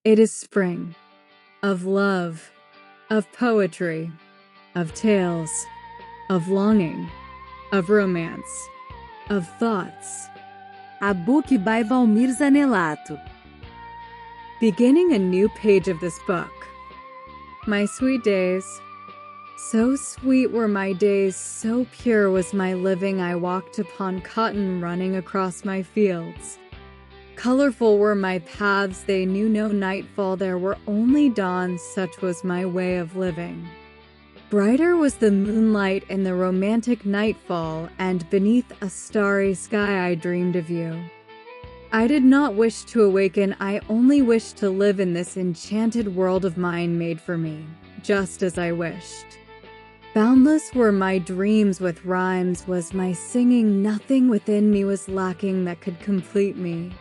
It is spring, of love, of poetry, of tales, of longing, of romance, of thoughts. A Book by Valmir Zanellato. Beginning a new page of this book. My sweet days. So sweet were my days, so pure was my living. I walked upon cotton running across my fields. Colorful were my paths, they knew no nightfall, there were only dawns, such was my way of living. Brighter was the moonlight in the romantic nightfall, and beneath a starry sky I dreamed of you. I did not wish to awaken, I only wished to live in this enchanted world of mine made for me, just as I wished. Boundless were my dreams with rhymes, was my singing, nothing within me was lacking that could complete me.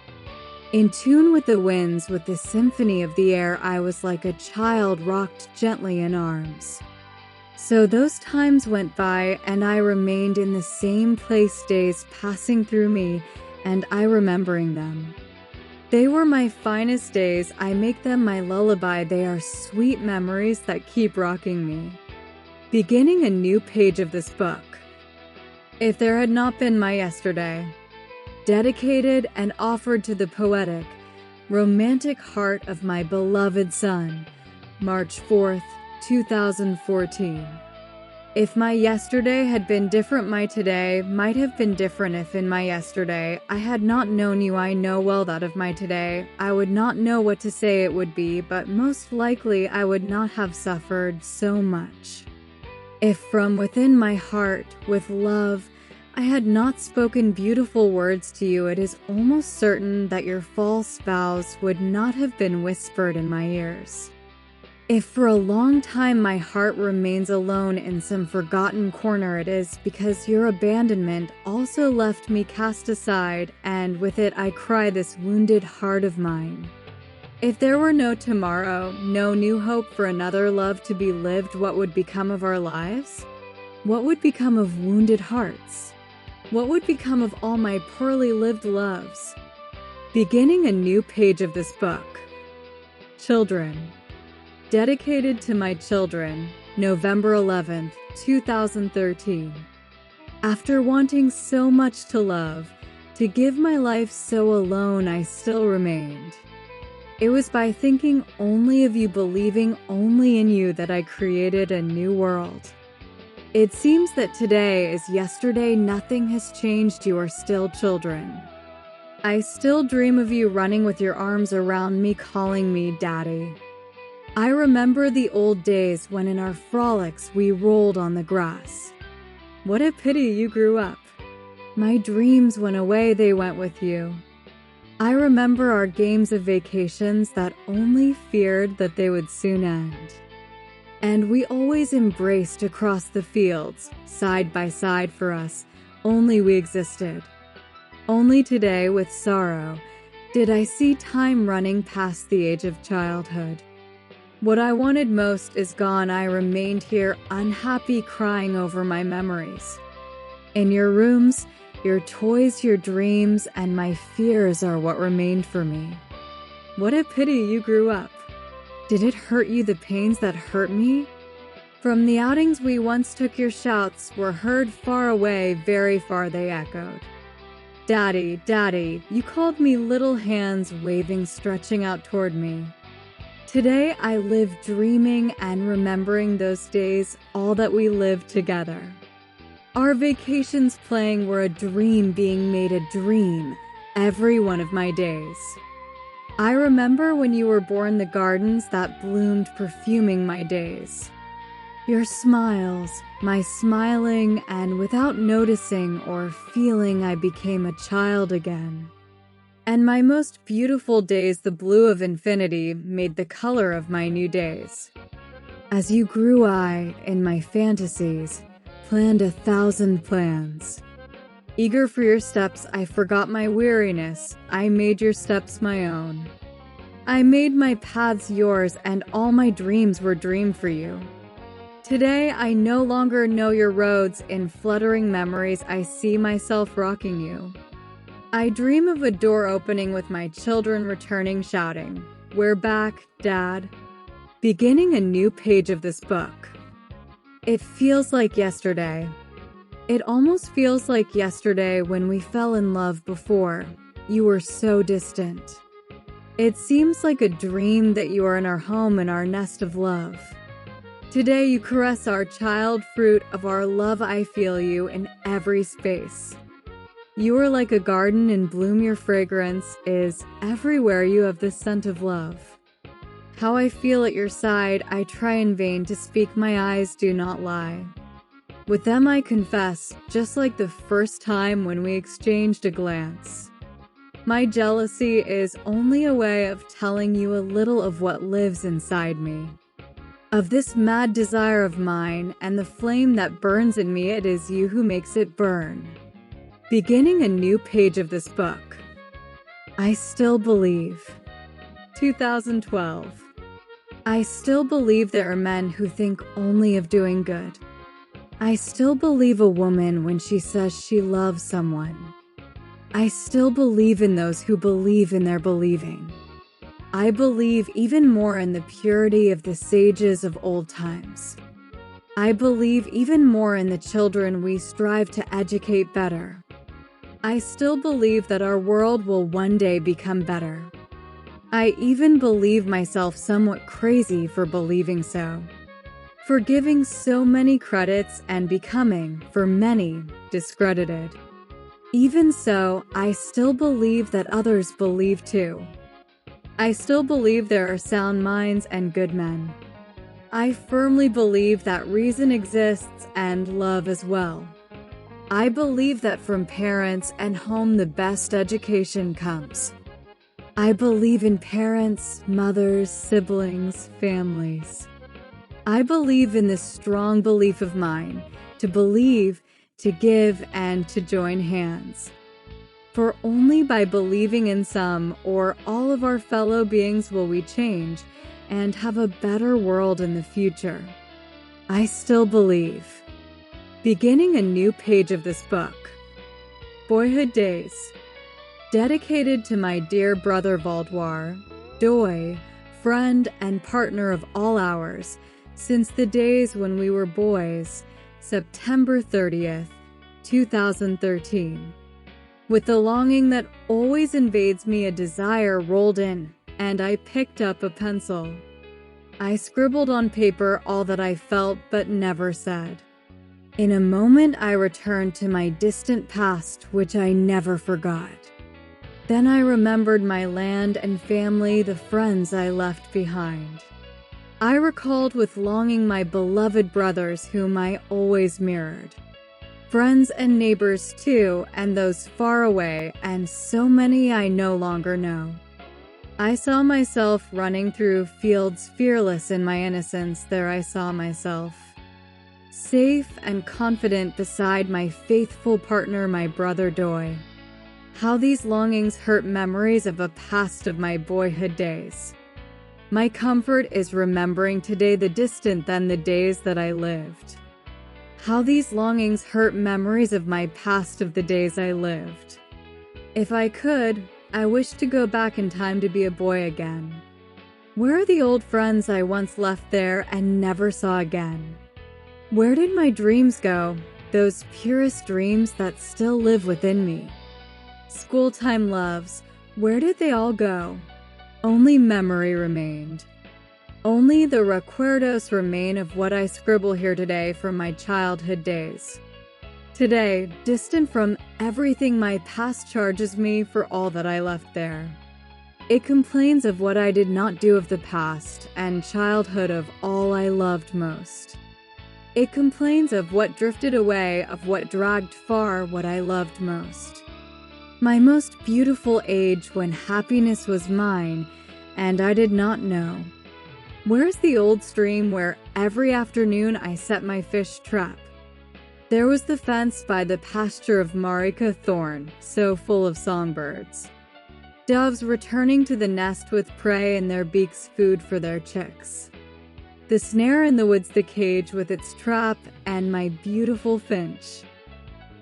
In tune with the winds, with the symphony of the air, I was like a child rocked gently in arms. So those times went by, and I remained in the same place, days passing through me, and I remembering them. They were my finest days, I make them my lullaby, they are sweet memories that keep rocking me. Beginning a new page of this book. If there had not been my yesterday, dedicated and offered to the poetic, romantic heart of my beloved son, March 4th, 2014. If my yesterday had been different, my today might have been different. If in my yesterday I had not known you, I know well that of my today I would not know what to say it would be, but most likely I would not have suffered so much. If from within my heart, with love, I had not spoken beautiful words to you, it is almost certain that your false vows would not have been whispered in my ears. If for a long time my heart remains alone in some forgotten corner, it is because your abandonment also left me cast aside, and with it I cry this wounded heart of mine. If there were no tomorrow, no new hope for another love to be lived, what would become of our lives? What would become of wounded hearts? What would become of all my poorly lived loves? Beginning a new page of this book. Children. Dedicated to my children, November 11th, 2013. After wanting so much to love, to give my life so alone, I still remained. It was by thinking only of you, believing only in you, that I created a new world. It seems that today is yesterday, nothing has changed, you are still children. I still dream of you running with your arms around me, calling me Daddy. I remember the old days when in our frolics we rolled on the grass. What a pity you grew up. My dreams went away, they went with you. I remember our games of vacations that only feared that they would soon end. And we always embraced across the fields, side by side for us, only we existed. Only today, with sorrow, did I see time running past the age of childhood. What I wanted most is gone, I remained here, unhappy, crying over my memories. In your rooms, your toys, your dreams, and my fears are what remained for me. What a pity you grew up. Did it hurt you, the pains that hurt me? From the outings we once took, your shouts were heard far away, very far they echoed. Daddy, Daddy, you called me, little hands waving, stretching out toward me. Today I live dreaming and remembering those days, all that we lived together. Our vacations playing were a dream being made a dream, every one of my days. I remember when you were born, the gardens that bloomed perfuming my days. Your smiles, my smiling, and without noticing or feeling I became a child again. And my most beautiful days, the blue of infinity, made the color of my new days. As you grew, I, in my fantasies, planned 1,000 plans. Eager for your steps, I forgot my weariness, I made your steps my own. I made my paths yours, and all my dreams were dreamed for you. Today, I no longer know your roads, in fluttering memories I see myself rocking you. I dream of a door opening with my children returning shouting, We're back, Dad. Beginning a new page of this book. It feels like yesterday. It almost feels like yesterday when we fell in love before. You were so distant. It seems like a dream that you are in our home in our nest of love. Today you caress our child fruit of our love. I feel you in every space. You are like a garden in bloom. Your fragrance is everywhere. You have the scent of love. How I feel at your side, I try in vain to speak. My eyes do not lie. With them I confess, just like the first time when we exchanged a glance. My jealousy is only a way of telling you a little of what lives inside me. Of this mad desire of mine and the flame that burns in me, it is you who makes it burn. Beginning a new page of this book. I still believe. 2012. I still believe there are men who think only of doing good. I still believe a woman when she says she loves someone. I still believe in those who believe in their believing. I believe even more in the purity of the sages of old times. I believe even more in the children we strive to educate better. I still believe that our world will one day become better. I even believe myself somewhat crazy for believing so. For giving so many credits and becoming, for many, discredited. Even so, I still believe that others believe too. I still believe there are sound minds and good men. I firmly believe that reason exists and love as well. I believe that from parents and home the best education comes. I believe in parents, mothers, siblings, families. I believe in this strong belief of mine, to believe, to give, and to join hands. For only by believing in some or all of our fellow beings will we change and have a better world in the future. I still believe. Beginning a new page of this book. Boyhood Days. Dedicated to my dear brother Valdwar, Doy, friend and partner of all hours, since the days when we were boys, September 30th, 2013. With the longing that always invades me, a desire rolled in, and I picked up a pencil. I scribbled on paper all that I felt but never said. In a moment I returned to my distant past, which I never forgot. Then I remembered my land and family, the friends I left behind. I recalled with longing my beloved brothers whom I always mirrored. Friends and neighbors too, and those far away, and so many I no longer know. I saw myself running through fields fearless in my innocence. There I saw myself. Safe and confident beside my faithful partner, my brother Doy. How these longings hurt memories of a past of my boyhood days. My comfort is remembering today the distant than the days that I lived. How these longings hurt memories of my past of the days I lived. If I could, I wish to go back in time to be a boy again. Where are the old friends I once left there and never saw again? Where did my dreams go, those purest dreams that still live within me? School-time loves, where did they all go? Only memory remained. Only the recuerdos remain of what I scribble here today from my childhood days. Today, distant from everything my past charges me for all that I left there. It complains of what I did not do of the past and childhood of all I loved most. It complains of what drifted away, of what dragged far what I loved most. My most beautiful age when happiness was mine and I did not know. Where's the old stream where every afternoon I set my fish trap? There was the fence by the pasture of Marika thorn, so full of songbirds. Doves returning to the nest with prey in their beaks, food for their chicks. The snare in the woods, the cage with its trap, and my beautiful finch.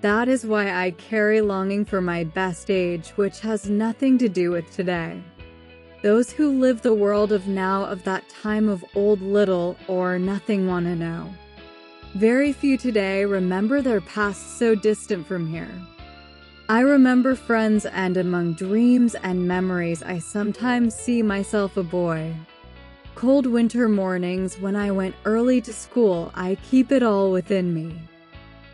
That is why I carry longing for my best age, which has nothing to do with today. Those who live the world of now of that time of old little or nothing want to know. Very few today remember their past so distant from here. I remember friends, and among dreams and memories I sometimes see myself a boy. Cold winter mornings when I went early to school, I keep it all within me.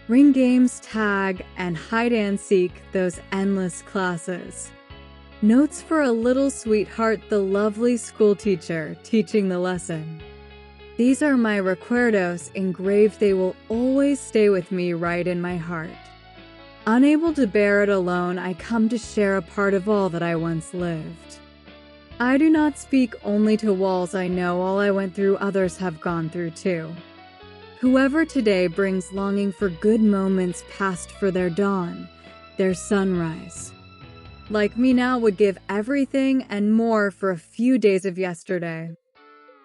Ring games, tag, and hide and seek, those endless classes. Notes for a little sweetheart, the lovely school teacher teaching the lesson. These are my recuerdos engraved, they will always stay with me right in my heart. Unable to bear it alone, I come to share a part of all that I once lived. I do not speak only to walls, I know all I went through others have gone through too. Whoever today brings longing for good moments past for their dawn, their sunrise. Like me now would give everything and more for a few days of yesterday.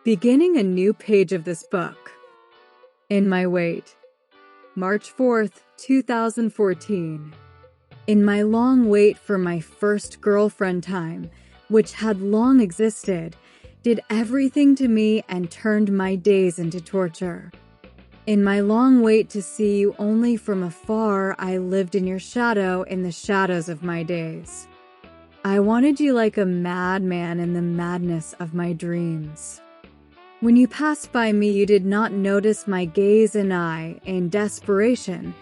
Beginning a new page of this book. In my wait. March 4th, 2014. In my long wait for my first girlfriend time, which had long existed, did everything to me and turned my days into torture. In my long wait to see you only from afar, I lived in your shadow in the shadows of my days. I wanted you like a madman in the madness of my dreams. When you passed by me, you did not notice my gaze, and I, in desperation,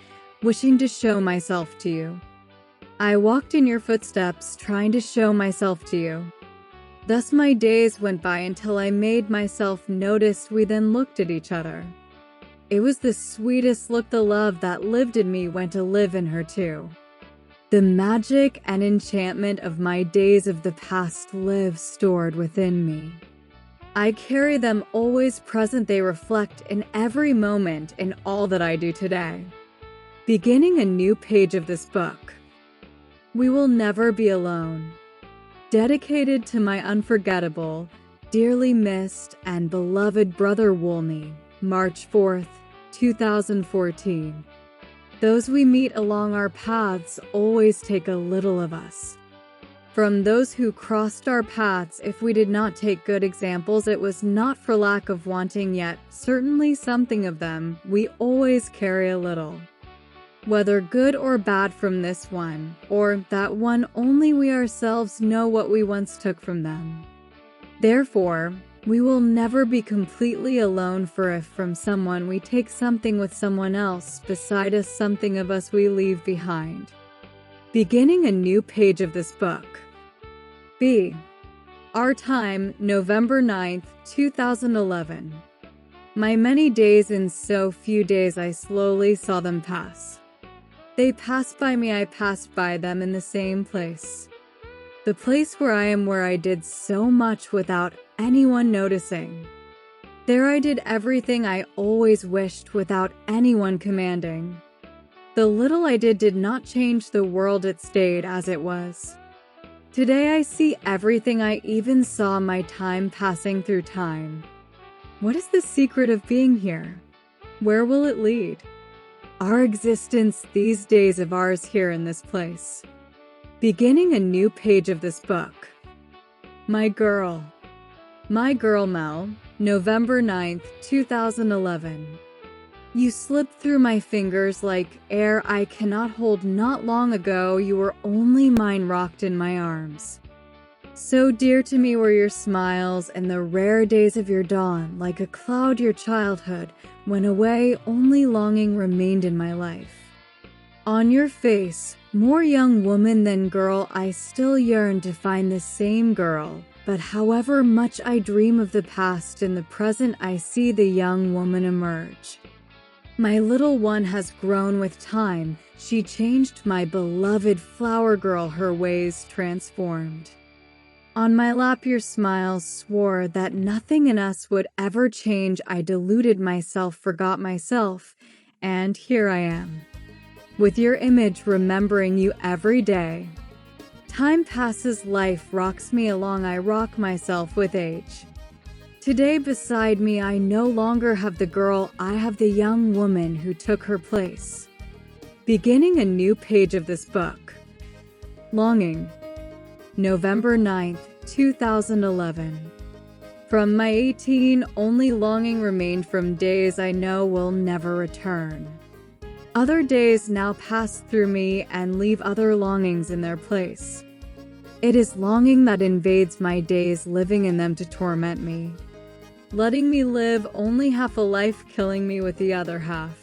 wishing to show myself to you. I walked in your footsteps, trying to show myself to you. Thus my days went by until I made myself noticed. We then looked at each other. It was the sweetest look. The love that lived in me went to live in her too. The magic and enchantment of my days of the past live stored within me. I carry them always present. They reflect in every moment in all that I do today. Beginning a new page of this book. We will never be alone. Dedicated to my unforgettable, dearly missed, and beloved brother Wolney, March 4th, 2014. Those we meet along our paths always take a little of us. From those who crossed our paths, if we did not take good examples, it was not for lack of wanting, yet certainly something of them we always carry a little. Whether good or bad from this one, or that one, only we ourselves know what we once took from them. Therefore, we will never be completely alone, for if from someone we take something with someone else beside us, something of us we leave behind. Beginning a new page of this book. B. Our time, November 9th, 2011. My many days, in so few days I slowly saw them pass. They passed by me, I passed by them in the same place. The place where I am, where I did so much without anyone noticing. There I did everything I always wished without anyone commanding. The little I did not change the world, it stayed as it was. Today I see everything, I even saw my time passing through time. What is the secret of being here? Where will it lead? Our existence, these days of ours here in this place. Beginning a new page of this book. My girl. My girl Mel, November 9th, 2011. You slipped through my fingers like air I cannot hold. Not long ago, you were only mine, rocked in my arms. So dear to me were your smiles and the rare days of your dawn, like a cloud your childhood went away, only longing remained in my life. On your face, more young woman than girl, I still yearn to find the same girl, but however much I dream of the past, in the present I see the young woman emerge. My little one has grown with time, she changed, my beloved flower girl, her ways transformed. On my lap your smiles swore that nothing in us would ever change. I deluded myself, forgot myself, and here I am. With your image, remembering you every day. Time passes, life rocks me along, I rock myself with age. Today beside me I no longer have the girl, I have the young woman who took her place. Beginning a new page of this book. Longing. November 9th, 2011. From my 18, only longing remained from days I know will never return. Other days now pass through me and leave other longings in their place. It is longing that invades my days, living in them to torment me, letting me live only half a life, killing me with the other half.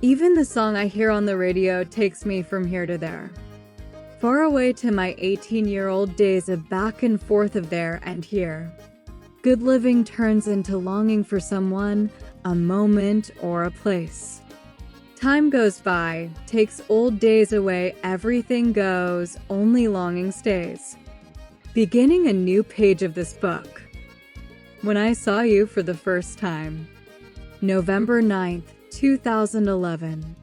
Even the song I hear on the radio takes me from here to there, far away to my 18-year-old days of back and forth of there and here. Good living turns into longing for someone, a moment, or a place. Time goes by, takes old days away, everything goes, only longing stays. Beginning a new page of this book. When I saw you for the first time. November 9th, 2011.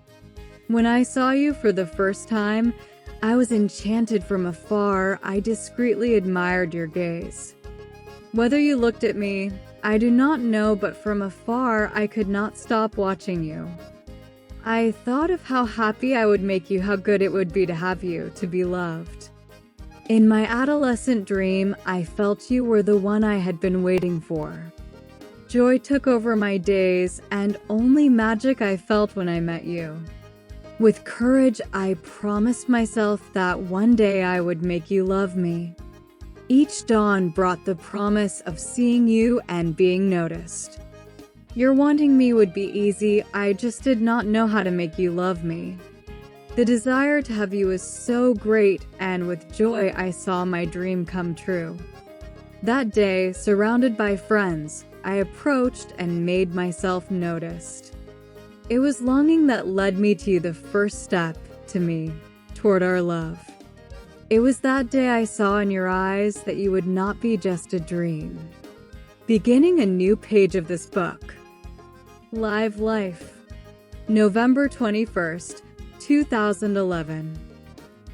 When I saw you for the first time, I was enchanted from afar. I discreetly admired your gaze. Whether you looked at me, I do not know, but from afar I could not stop watching you. I thought of how happy I would make you, how good it would be to have you, to be loved. In my adolescent dream, I felt you were the one I had been waiting for. Joy took over my days, and only magic I felt when I met you. With courage, I promised myself that one day I would make you love me. Each dawn brought the promise of seeing you and being noticed. Your wanting me would be easy, I just did not know how to make you love me. The desire to have you was so great, and with joy I saw my dream come true. That day, surrounded by friends, I approached and made myself noticed. It was longing that led me to you, the first step to me, toward our love. It was that day I saw in your eyes that you would not be just a dream. Beginning a new page of this book. Live Life. November 21st, 2011.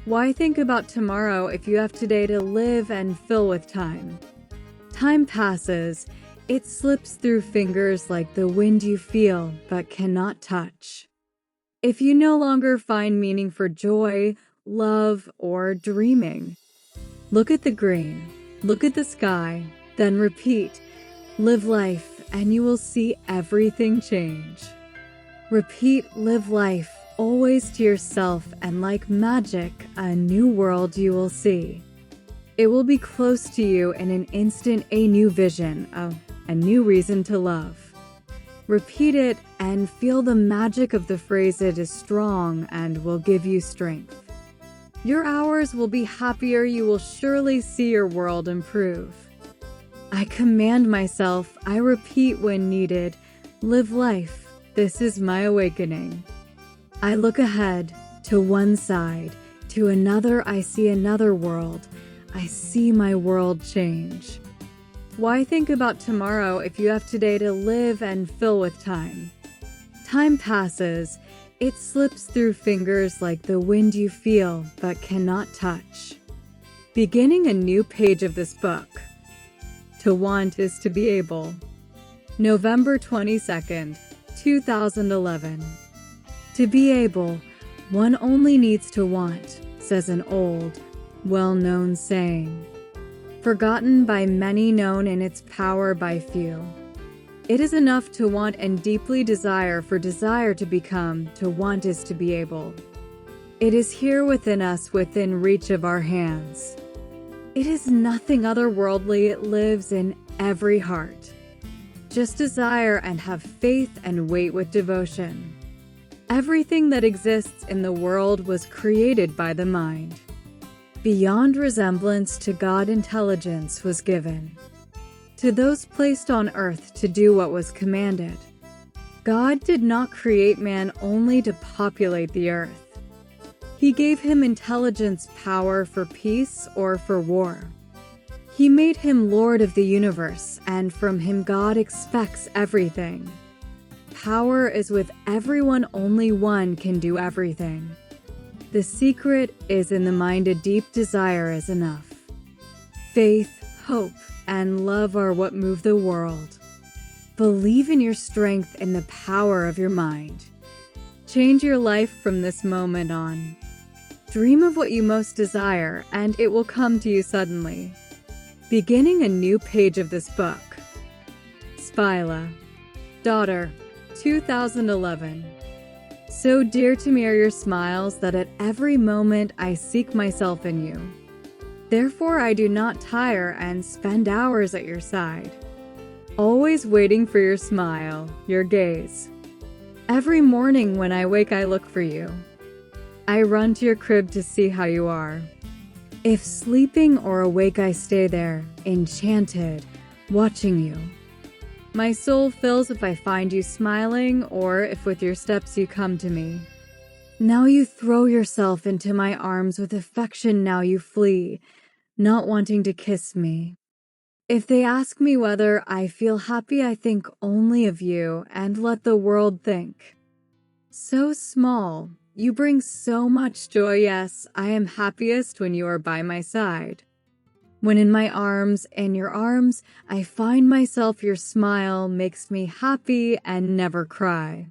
Why think about tomorrow if you have today to live and fill with time? Time passes. It slips through fingers like the wind you feel but cannot touch. If you no longer find meaning for joy, love, or dreaming, look at the green, look at the sky, then repeat, live life, and you will see everything change. Repeat, live life, always to yourself, and like magic, a new world you will see. It will be close to you in an instant, a new vision, a new reason to love. Repeat it and feel the magic of the phrase. It is strong and will give you strength. Your hours will be happier. You will surely see your world improve. I command myself, I repeat when needed, live life, this is my awakening. I look ahead, to one side, to another, I see another world. I see my world change. Why think about tomorrow if you have today to live and fill with time? Time passes, it slips through fingers like the wind you feel but cannot touch. Beginning a new page of this book. To want is to be able. November 22nd, 2011. To be able, one only needs to want, says an old, well-known saying. Forgotten by many, known in its power by few. It is enough to want and deeply desire, for desire to become, to want is to be able. It is here within us, within reach of our hands. It is nothing otherworldly, it lives in every heart. Just desire and have faith and wait with devotion. Everything that exists in the world was created by the mind. Beyond resemblance to God, intelligence was given to those placed on earth to do what was commanded. God did not create man only to populate the earth. He gave him intelligence, power for peace or for war. He made him Lord of the universe, and from him God expects everything. Power is with everyone, only one can do everything. The secret is in the mind, a deep desire is enough. Faith, hope, and love are what move the world. Believe in your strength and the power of your mind. Change your life from this moment on. Dream of what you most desire, and it will come to you suddenly. Beginning a new page of this book. Spila. Daughter, 2011. So dear to me are your smiles that at every moment I seek myself in you. Therefore I do not tire and spend hours at your side, always waiting for your smile, your gaze. Every morning when I wake I look for you. I run to your crib to see how you are. If sleeping or awake I stay there, enchanted, watching you. My soul fills if I find you smiling or if with your steps you come to me. Now you throw yourself into my arms with affection, now you flee, not wanting to kiss me. If they ask me whether I feel happy, I think only of you and let the world think. So small, you bring so much joy, yes, I am happiest when you are by my side. When in my arms, in your arms, I find myself, your smile makes me happy and never cry.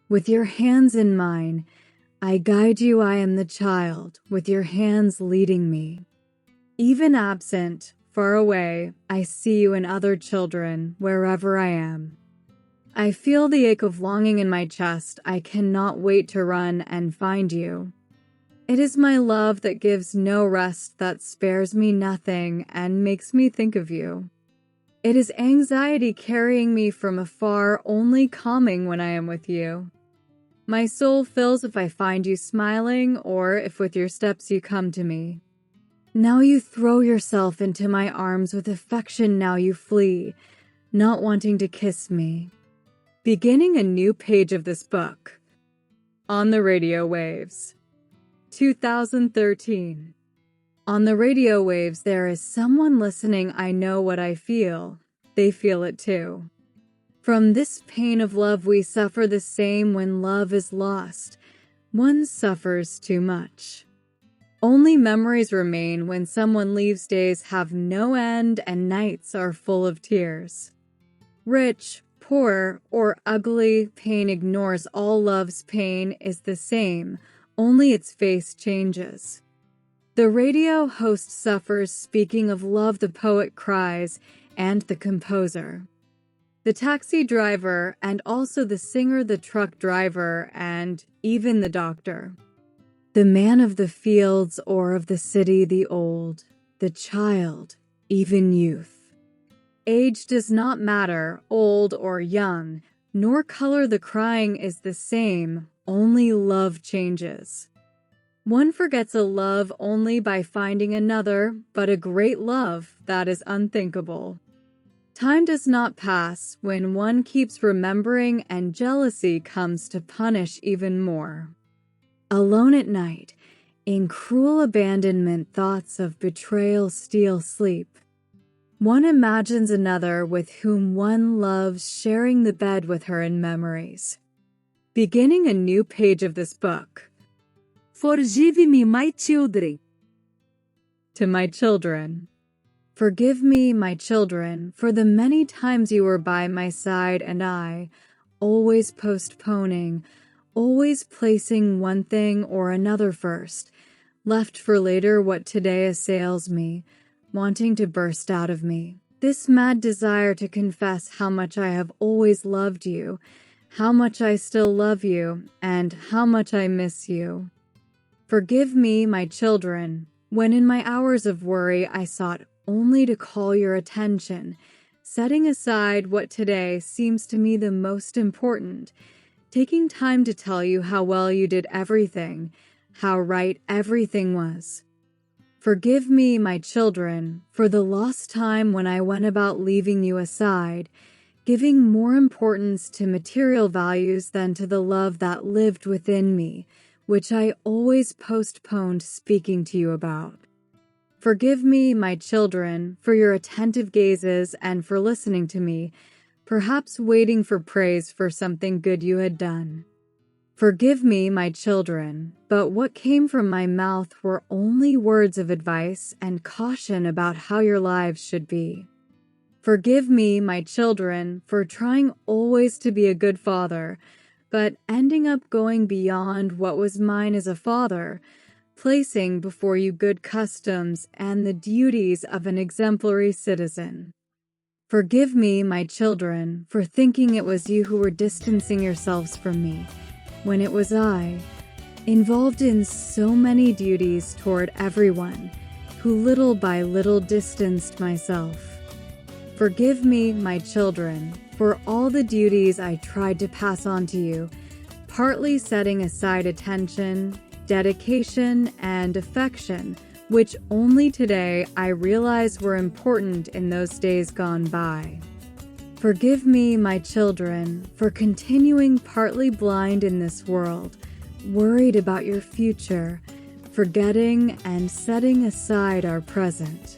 With your hands in mine, I guide you, I am the child, with your hands leading me. Even absent, far away, I see you in other children, wherever I am. I feel the ache of longing in my chest, I cannot wait to run and find you. It is my love that gives no rest, that spares me nothing and makes me think of you. It is anxiety carrying me from afar, only calming when I am with you. My soul fills if I find you smiling or if with your steps you come to me. Now you throw yourself into my arms with affection, now you flee, not wanting to kiss me. Beginning a new page of this book. On the radio waves. 2013. On the radio waves there is someone listening, I know what I feel. They feel it too. From this pain of love we suffer the same when love is lost. One suffers too much. Only memories remain when someone leaves, days have no end and nights are full of tears. Rich, poor, or ugly, pain ignores all love's pain is the same, only its face changes. The radio host suffers, speaking of love the poet cries, and the composer. The taxi driver, and also the singer, the truck driver, and even the doctor. The man of the fields or of the city, the old, the child, even youth. Age does not matter, old or young, nor color the crying is the same, only love changes. One forgets a love only by finding another, but a great love that is unthinkable. Time does not pass when one keeps remembering, and jealousy comes to punish even more. Alone at night, in cruel abandonment, thoughts of betrayal steal sleep. One imagines another with whom one loves, sharing the bed with her in memories. Beginning a new page of this book. Forgive me, my children. To my children. Forgive me, my children, for the many times you were by my side and I, always postponing, always placing one thing or another first, left for later what today assails me, wanting to burst out of me. This mad desire to confess how much I have always loved you, how much I still love you, and how much I miss you. Forgive me, my children, when in my hours of worry I sought only to call your attention, setting aside what today seems to me the most important, taking time to tell you how well you did everything, how right everything was. Forgive me, my children, for the lost time when I went about leaving you aside, giving more importance to material values than to the love that lived within me, which I always postponed speaking to you about. Forgive me, my children, for your attentive gazes and for listening to me, perhaps waiting for praise for something good you had done. Forgive me, my children, but what came from my mouth were only words of advice and caution about how your lives should be. Forgive me, my children, for trying always to be a good father, but ending up going beyond what was mine as a father, placing before you good customs and the duties of an exemplary citizen. Forgive me, my children, for thinking it was you who were distancing yourselves from me, when it was I, involved in so many duties toward everyone, who little by little distanced myself. Forgive me, my children, for all the duties I tried to pass on to you, partly setting aside attention, dedication, and affection, which only today I realize were important in those days gone by. Forgive me, my children, for continuing partly blind in this world, worried about your future, forgetting and setting aside our present.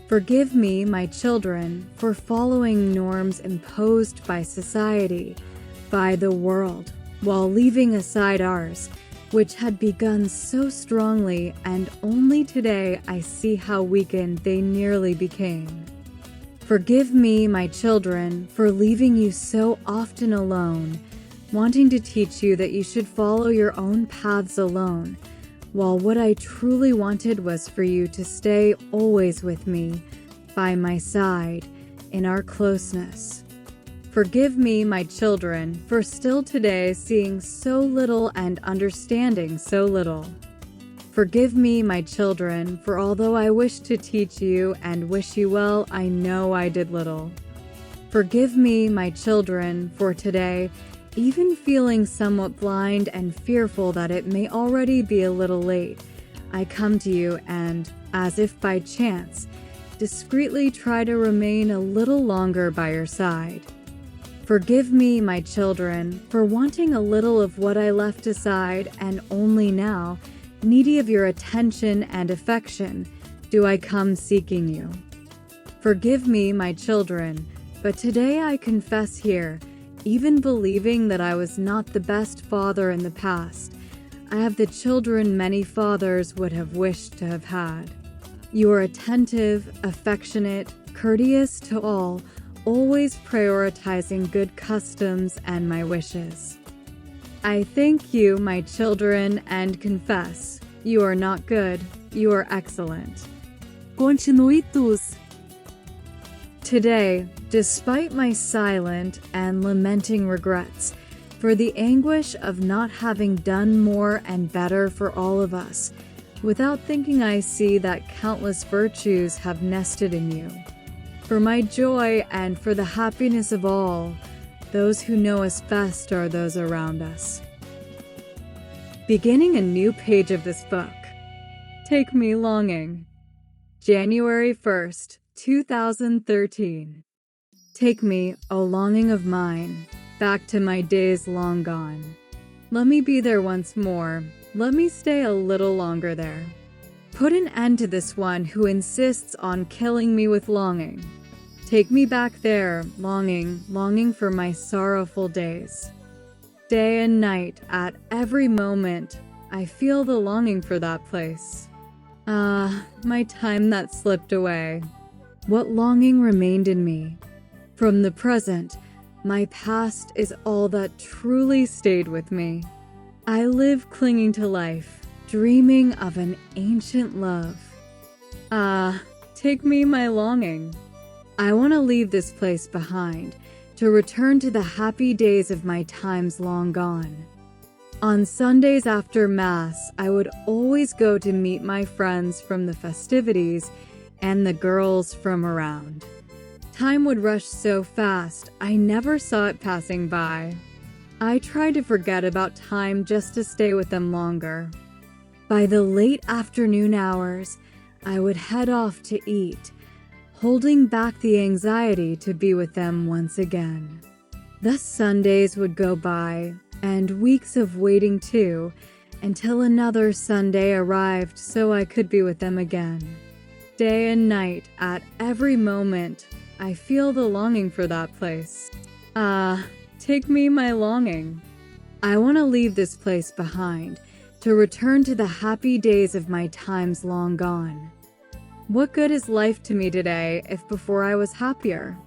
Forgive me, my children, for following norms imposed by society, by the world, while leaving aside ours, which had begun so strongly, and only today I see how weakened they nearly became. Forgive me, my children, for leaving you so often alone, wanting to teach you that you should follow your own paths alone, while what I truly wanted was for you to stay always with me, by my side, in our closeness. Forgive me, my children, for still today seeing so little and understanding so little. Forgive me, my children, for although I wish to teach you and wish you well, I know I did little. Forgive me, my children, for today, even feeling somewhat blind and fearful that it may already be a little late, I come to you and, as if by chance, discreetly try to remain a little longer by your side. Forgive me, my children, for wanting a little of what I left aside, and only now, needy of your attention and affection, do I come seeking you. Forgive me, my children, but today I confess here, even believing that I was not the best father in the past, I have the children many fathers would have wished to have had. You are attentive, affectionate, courteous to all, always prioritizing good customs and my wishes. I thank you, my children, and confess, you are not good, you are excellent. Continue tus. Today, despite my silent and lamenting regrets for the anguish of not having done more and better for all of us, without thinking I see that countless virtues have nested in you, for my joy and for the happiness of all, those who know us best are those around us. Beginning a new page of this book. Take me longing. January 1st, 2013. Take me, O longing of mine, back to my days long gone. Let me be there once more. Let me stay a little longer there. Put an end to this one who insists on killing me with longing. Take me back there, longing for my sorrowful days. Day and night, at every moment, I feel the longing for that place. Ah, my time that slipped away. What longing remained in me. From the present, my past is all that truly stayed with me. I live clinging to life, dreaming of an ancient love. Ah, take me, my longing. I want to leave this place behind, to return to the happy days of my times long gone. On Sundays after Mass, I would always go to meet my friends from the festivities and the girls from around. Time would rush so fast, I never saw it passing by. I tried to forget about time just to stay with them longer. By the late afternoon hours, I would head off to eat, holding back the anxiety to be with them once again. Thus Sundays would go by, and weeks of waiting too, until another Sunday arrived so I could be with them again. Day and night, at every moment, I feel the longing for that place. Ah, take me, my longing. I want to leave this place behind, to return to the happy days of my times long gone. What good is life to me today if before I was happier?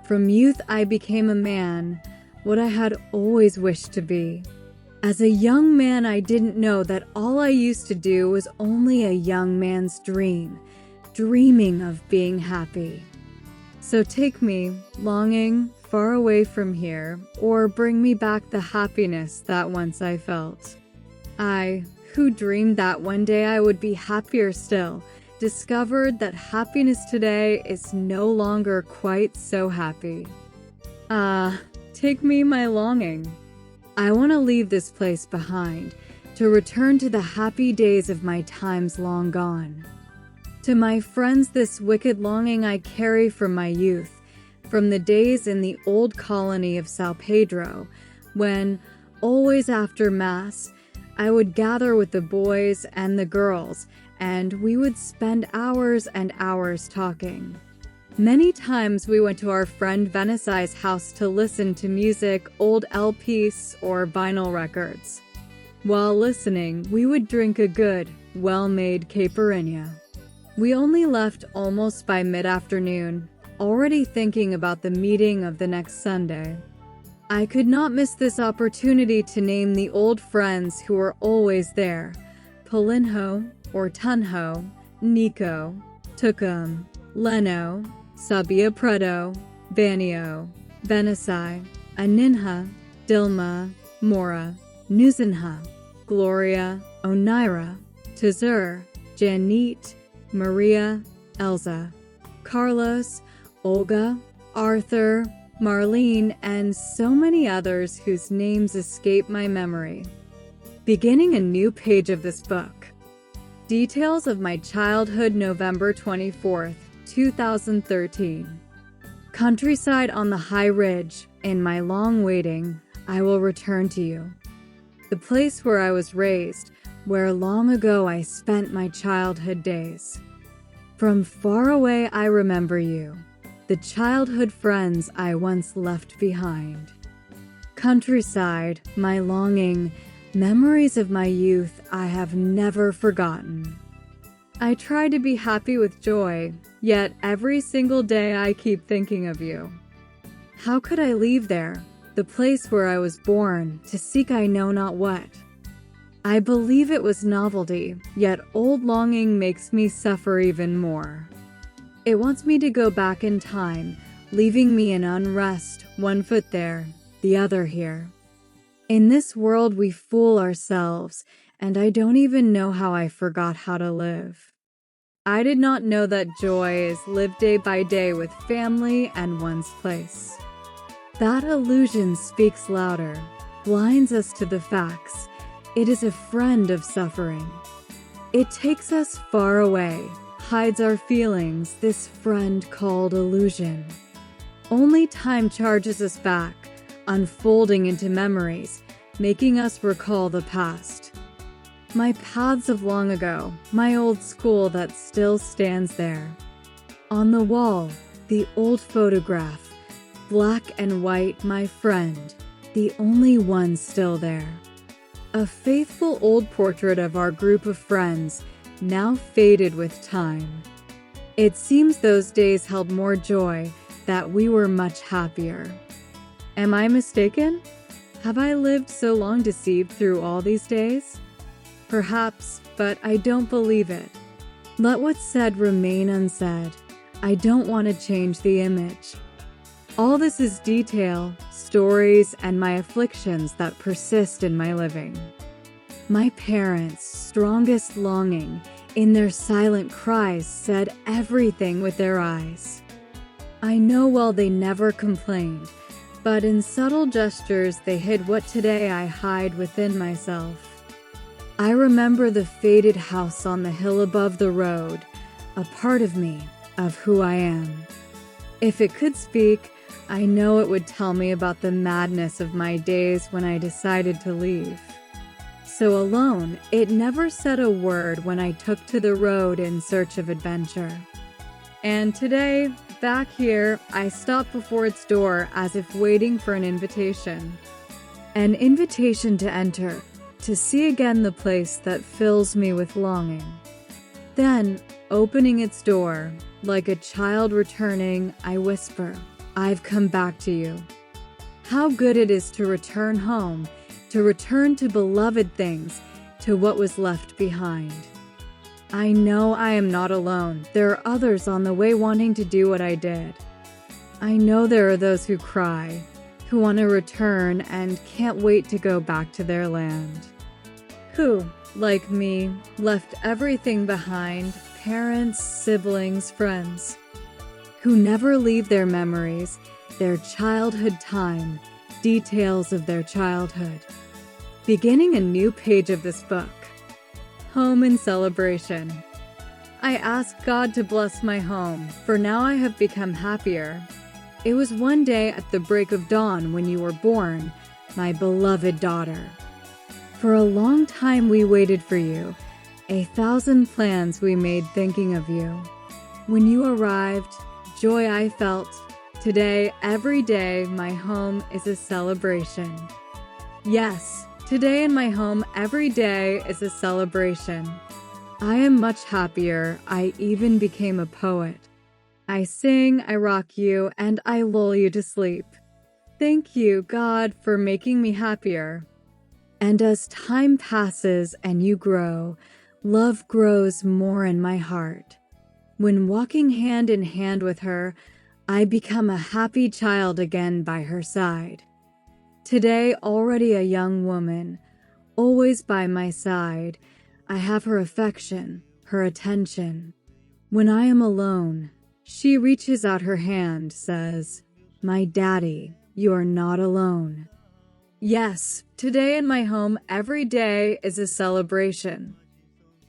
From youth I became a man, what I had always wished to be. As a young man, I didn't know that all I used to do was only a young man's dream, dreaming of being happy. So take me, longing, far away from here, or bring me back the happiness that once I felt. I, who dreamed that one day I would be happier still, discovered that happiness today is no longer quite so happy. Take me, my longing. I want to leave this place behind, to return to the happy days of my times long gone. To my friends, this wicked longing I carry from my youth, from the days in the old colony of Sao Pedro, when, always after Mass, I would gather with the boys and the girls, and we would spend hours and hours talking. Many times we went to our friend Venice's house to listen to music, old LPs, or vinyl records. While listening, we would drink a good, well-made caipirinha. We only left almost by mid-afternoon, already thinking about the meeting of the next Sunday. I could not miss this opportunity to name the old friends who were always there: Paulinho, or Tunho, Nico, Tucum, Leno, Sabia Preto, Vanio, Venice, Aninha, Dilma, Mora, Nuzinha, Gloria, Onira, Tazur, Janit, Maria, Elza, Carlos, Olga, Arthur, Marlene, and so many others whose names escape my memory. Beginning a new page of this book. Details of my childhood, November 24th, 2013. Countryside on the high ridge, in my long waiting, I will return to you. The place where I was raised, where long ago I spent my childhood days. From far away I remember you, the childhood friends I once left behind. Countryside, my longing, memories of my youth I have never forgotten. I try to be happy with joy, yet every single day I keep thinking of you. How could I leave there, the place where I was born, to seek I know not what? I believe it was novelty, yet old longing makes me suffer even more. It wants me to go back in time, leaving me in unrest, one foot there, the other here. In this world we fool ourselves, and I don't even know how I forgot how to live. I did not know that joy is lived day by day with family and one's place. That illusion speaks louder, blinds us to the facts. It is a friend of suffering. It takes us far away, hides our feelings, this friend called illusion. Only time charges us back, unfolding into memories, making us recall the past. My paths of long ago, my old school that still stands there. On the wall, the old photograph, black and white, my friend, the only one still there. A faithful old portrait of our group of friends, now faded with time. It seems those days held more joy, that we were much happier. Am I mistaken? Have I lived so long deceived through all these days? Perhaps, but I don't believe it. Let what's said remain unsaid. I don't want to change the image. All this is detail, stories, and my afflictions that persist in my living. My parents' strongest longing, in their silent cries, said everything with their eyes. I know well they never complained, but in subtle gestures they hid what today I hide within myself. I remember the faded house on the hill above the road, a part of me, of who I am. If it could speak, I know it would tell me about the madness of my days when I decided to leave. So alone, it never said a word when I took to the road in search of adventure. And today, back here, I stop before its door as if waiting for an invitation. An invitation to enter, to see again the place that fills me with longing. Then, opening its door, like a child returning, I whisper, I've come back to you. How good it is to return home, to return to beloved things, to what was left behind. I know I am not alone. There are others on the way wanting to do what I did. I know there are those who cry, who want to return and can't wait to go back to their land. Who, like me, left everything behind, parents, siblings, friends. Who never leave their memories, their childhood time, details of their childhood. Beginning a new page of this book. Home in celebration. I ask God to bless my home, for now I have become happier. It was one day at the break of dawn when you were born, my beloved daughter. For a long time we waited for you, 1,000 plans we made thinking of you. When you arrived, joy I felt. Today, every day, my home is a celebration. Yes, today in my home, every day is a celebration. I am much happier. I even became a poet. I sing, I rock you, and I lull you to sleep. Thank you, God, for making me happier. And as time passes and you grow, love grows more in my heart. When walking hand in hand with her, I become a happy child again by her side. Today, already a young woman, always by my side, I have her affection, her attention. When I am alone, she reaches out her hand, says, "My daddy, you are not alone." Yes, today in my home, every day is a celebration.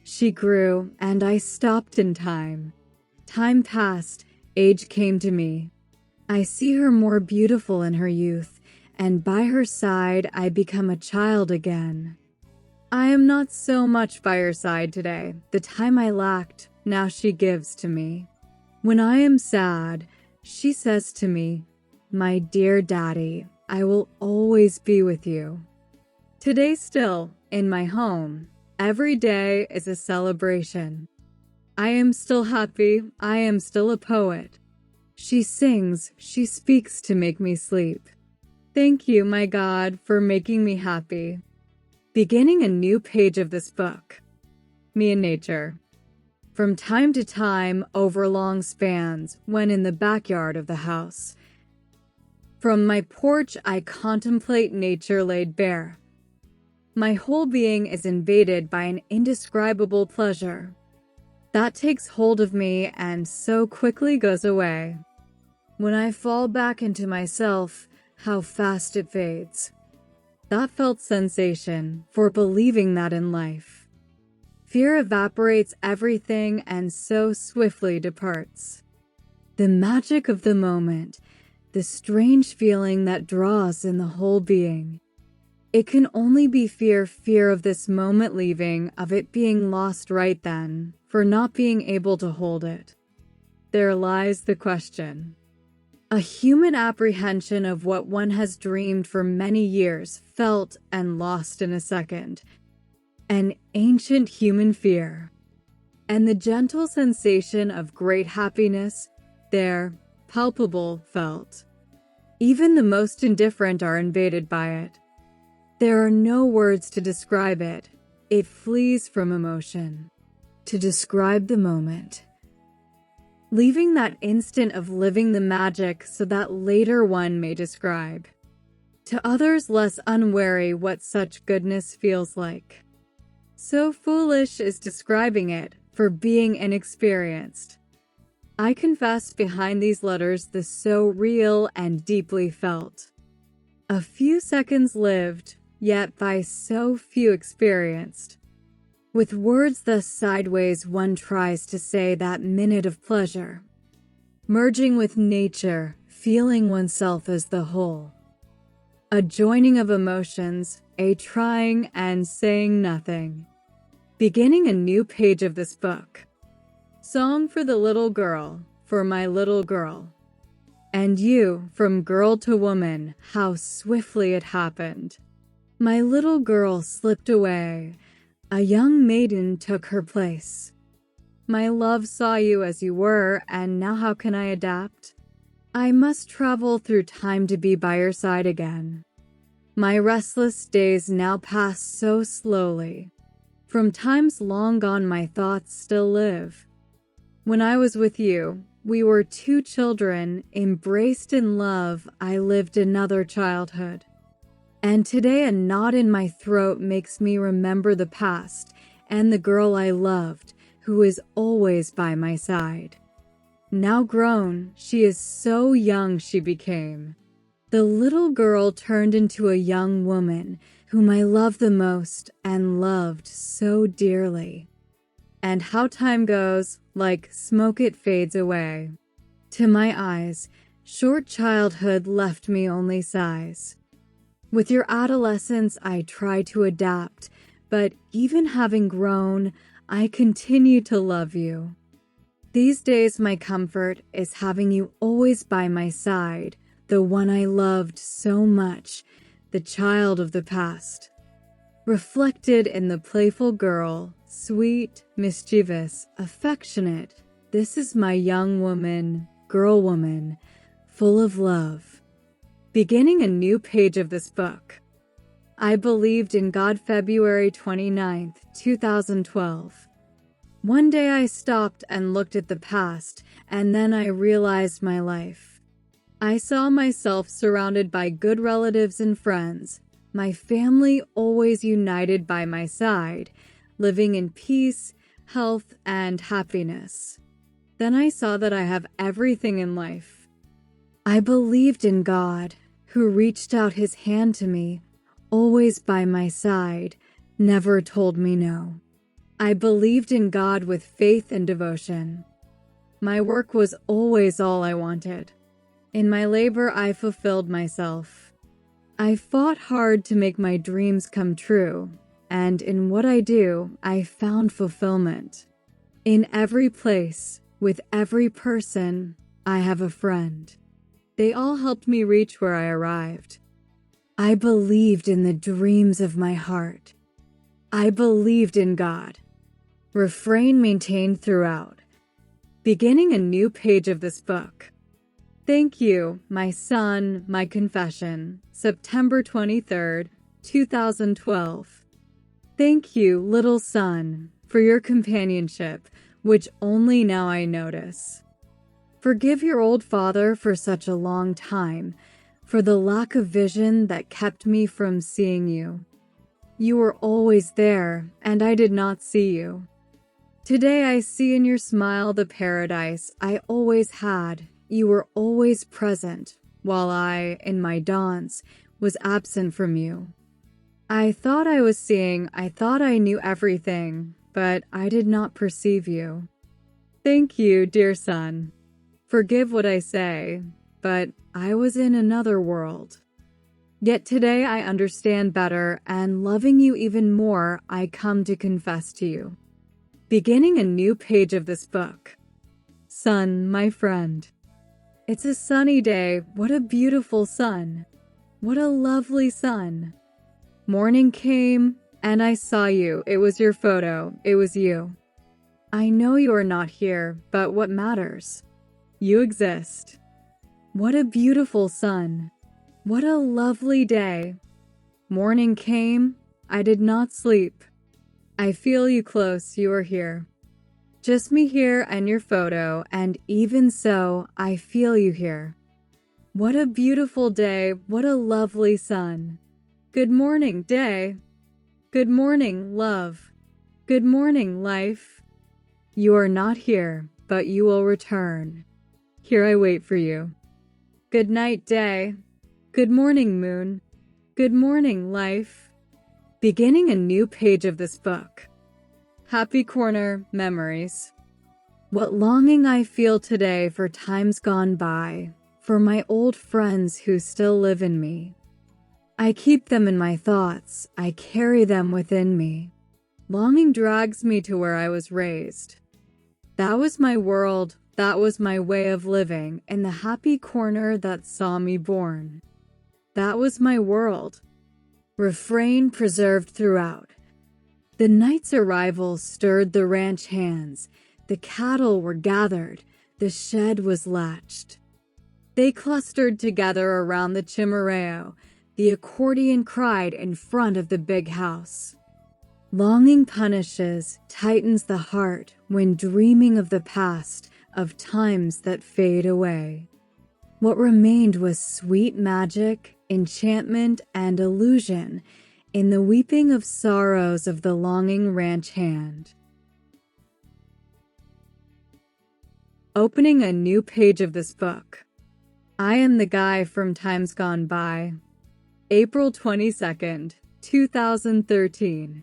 She grew, and I stopped in time. Time passed, age came to me. I see her more beautiful in her youth, and by her side I become a child again. I am not so much by her side today. The time I lacked, now she gives to me. When I am sad, she says to me, "My dear daddy, I will always be with you." Today still, in my home, every day is a celebration. I am still happy, I am still a poet. She sings, she speaks to make me sleep. Thank you, my God, for making me happy. Beginning a new page of this book. Me and nature. From time to time, over long spans, when in the backyard of the house. From my porch, I contemplate nature laid bare. My whole being is invaded by an indescribable pleasure. That takes hold of me and so quickly goes away. When I fall back into myself, how fast it fades. That felt sensation for believing that in life. Fear evaporates everything and so swiftly departs. The magic of the moment, the strange feeling that draws in the whole being. It can only be fear of this moment leaving, of it being lost right then, for not being able to hold it. There lies the question. A human apprehension of what one has dreamed for many years, felt and lost in a second. An ancient human fear. And the gentle sensation of great happiness, there, palpable, felt. Even the most indifferent are invaded by it. There are no words to describe it. It flees from emotion. To describe the moment. Leaving that instant of living the magic so that later one may describe. To others less unwary what such goodness feels like. So foolish is describing it for being inexperienced. I confess behind these letters the so real and deeply felt. A few seconds lived, yet by so few experienced. With words thus sideways one tries to say that minute of pleasure. Merging with nature, feeling oneself as the whole. A joining of emotions, a trying and saying nothing. Beginning a new page of this book. Song for the little girl, for my little girl. And you, from girl to woman, how swiftly it happened. My little girl slipped away. A young maiden took her place. My love saw you as you were, and now how can I adapt? I must travel through time to be by your side again. My restless days now pass so slowly. From times long gone my thoughts still live. When I was with you, we were two children, embraced in love. I lived another childhood. And today a knot in my throat makes me remember the past and the girl I loved, who is always by my side. Now grown, she is so young she became. The little girl turned into a young woman, whom I love the most and loved so dearly. And how time goes, like smoke it fades away. To my eyes, short childhood left me only sighs. With your adolescence, I try to adapt, but even having grown, I continue to love you. These days, my comfort is having you always by my side, the one I loved so much, the child of the past. Reflected in the playful girl, sweet, mischievous, affectionate, this is my young woman, girl woman, full of love. Beginning a new page of this book. I believed in God February 29th, 2012. One day I stopped and looked at the past, and then I realized my life. I saw myself surrounded by good relatives and friends, my family always united by my side, living in peace, health, and happiness. Then I saw that I have everything in life. I believed in God, who reached out his hand to me, always by my side, never told me no. I believed in God with faith and devotion. My work was always all I wanted. In my labor, I fulfilled myself. I fought hard to make my dreams come true, and in what I do, I found fulfillment. In every place, with every person, I have a friend. They all helped me reach where I arrived. I believed in the dreams of my heart. I believed in God. Refrain maintained throughout. Beginning a new page of this book. Thank you, my son, my confession, September 23rd, 2012. Thank you, little son, for your companionship, which only now I notice. Forgive your old father for such a long time, for the lack of vision that kept me from seeing you. You were always there, and I did not see you. Today I see in your smile the paradise I always had. You were always present, while I, in my dawns, was absent from you. I thought I was seeing, I thought I knew everything, but I did not perceive you. Thank you, dear son. Forgive what I say, but I was in another world. Yet today I understand better, and loving you even more, I come to confess to you. Beginning a new page of this book. Sun, my friend. It's a sunny day. What a beautiful sun. What a lovely sun. Morning came, and I saw you. It was your photo. It was you. I know you are not here, but what matters? You exist. What a beautiful sun. What a lovely day. Morning came. I did not sleep. I feel you close. You are here. Just me here and your photo, and even so, I feel you here. What a beautiful day. What a lovely sun. Good morning, day. Good morning, love. Good morning, life. You are not here, but you will return. Here I wait for you. Good night, day. Good morning, moon. Good morning, life. Beginning a new page of this book. Happy Corner Memories. What longing I feel today for times gone by, for my old friends who still live in me. I keep them in my thoughts, I carry them within me. Longing drags me to where I was raised. That was my world, that was my way of living in the happy corner that saw me born. That was my world. Refrain preserved throughout. The night's arrival stirred the ranch hands. The cattle were gathered. The shed was latched. They clustered together around the chimarrao. the accordion cried in front of the big house. Longing punishes, tightens the heart when dreaming of the past, of times that fade away. What remained was sweet magic, enchantment, and illusion in the weeping of sorrows of the longing ranch hand. Opening a new page of this book. I am the guy from times gone by. April 22nd, 2013.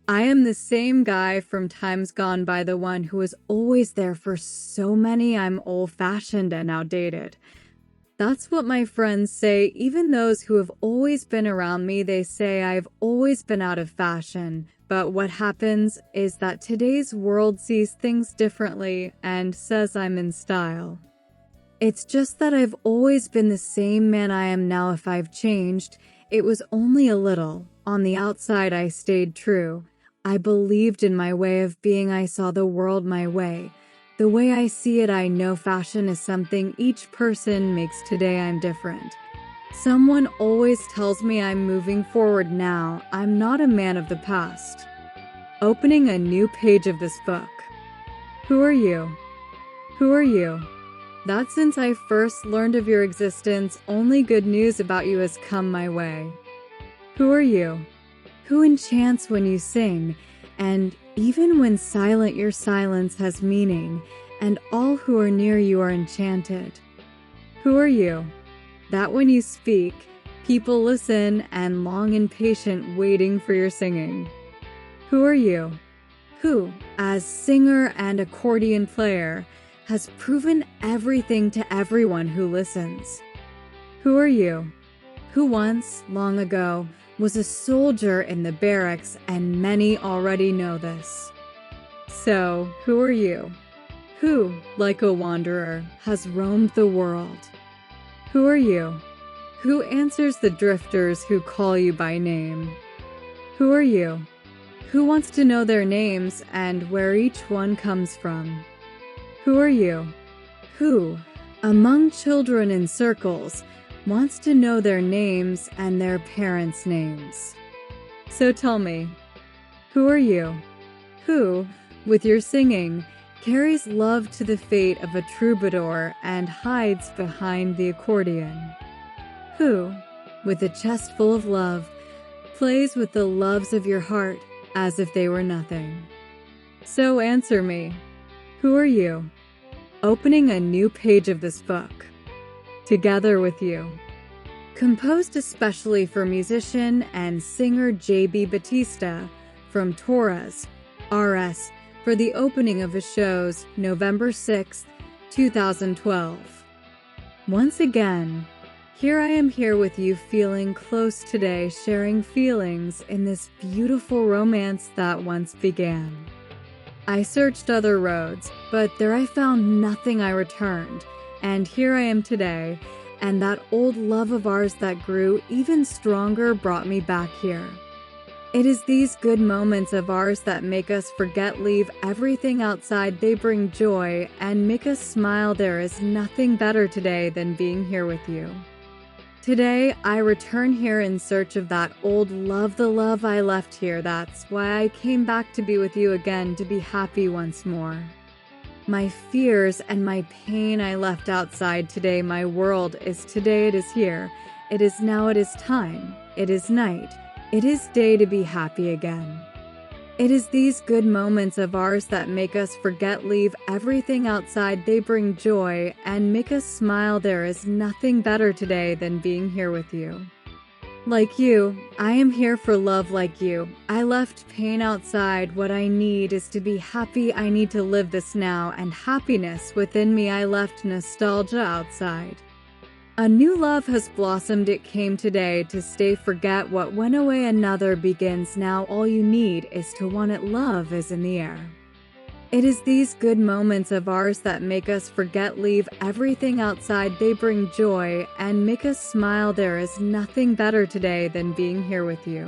I am the same guy from times gone by, the one who was always there for so many I'm old-fashioned and outdated. That's what my friends say. Even those who have always been around me, they say I've always been out of fashion. But what happens is that today's world sees things differently and says I'm in style. It's just that I've always been the same man I am now. If I've changed, it was only a little. On the outside, I stayed true. I believed in my way of being. I saw the world my way. The way I see it, I know fashion is something each person makes. Today I'm different. Someone always tells me I'm moving forward now. I'm not a man of the past. Opening a new page of this book. Who are you? Who are you? That since I first learned of your existence, only good news about you has come my way. Who are you? Who enchants when you sing, and even when silent, your silence has meaning, and all who are near you are enchanted. Who are you? That when you speak, people listen and long impatient waiting for your singing. Who are you? Who, as singer and accordion player, has proven everything to everyone who listens. Who are you? Who once, long ago, was a soldier in the barracks, and many already know this. So, who are you? Who, like a wanderer, has roamed the world? Who are you? Who answers the drifters who call you by name? Who are you? Who wants to know their names and where each one comes from? Who are you? Who, among children in circles, wants to know their names and their parents' names? So tell me, who are you? Who, with your singing, carries love to the fate of a troubadour and hides behind the accordion? Who, with a chest full of love, plays with the loves of your heart as if they were nothing? So answer me, who are you? Opening a new page of this book. Together with you. Composed especially for musician and singer J.B. Batista from Torres, RS, for the opening of his shows November 6, 2012. Once again, here I am here with you, feeling close today, sharing feelings in this beautiful romance that once began. I searched other roads, but there I found nothing. I returned, and here I am today, and that old love of ours that grew even stronger brought me back here. It is these good moments of ours that make us forget, leave everything outside. They bring joy and make us smile. There is nothing better today than being here with you. Today, I return here in search of that old love, the love I left here. That's why I came back to be with you again, to be happy once more. My fears and my pain I left outside today. My world is today. It is here. It is now. It is time. It is night. It is day to be happy again. It is these good moments of ours that make us forget, leave everything outside. They bring joy and make us smile. There is nothing better today than being here with you. Like you, I am here for love like you. I left pain outside. What I need is to be happy. I need to live this now, and happiness within me. I left nostalgia outside. A new love has blossomed. It came today to stay. Forget what went away. Another begins now. All you need is to want it. Love is in the air. It is these good moments of ours that make us forget, leave everything outside. They bring joy and make us smile. There is nothing better today than being here with you.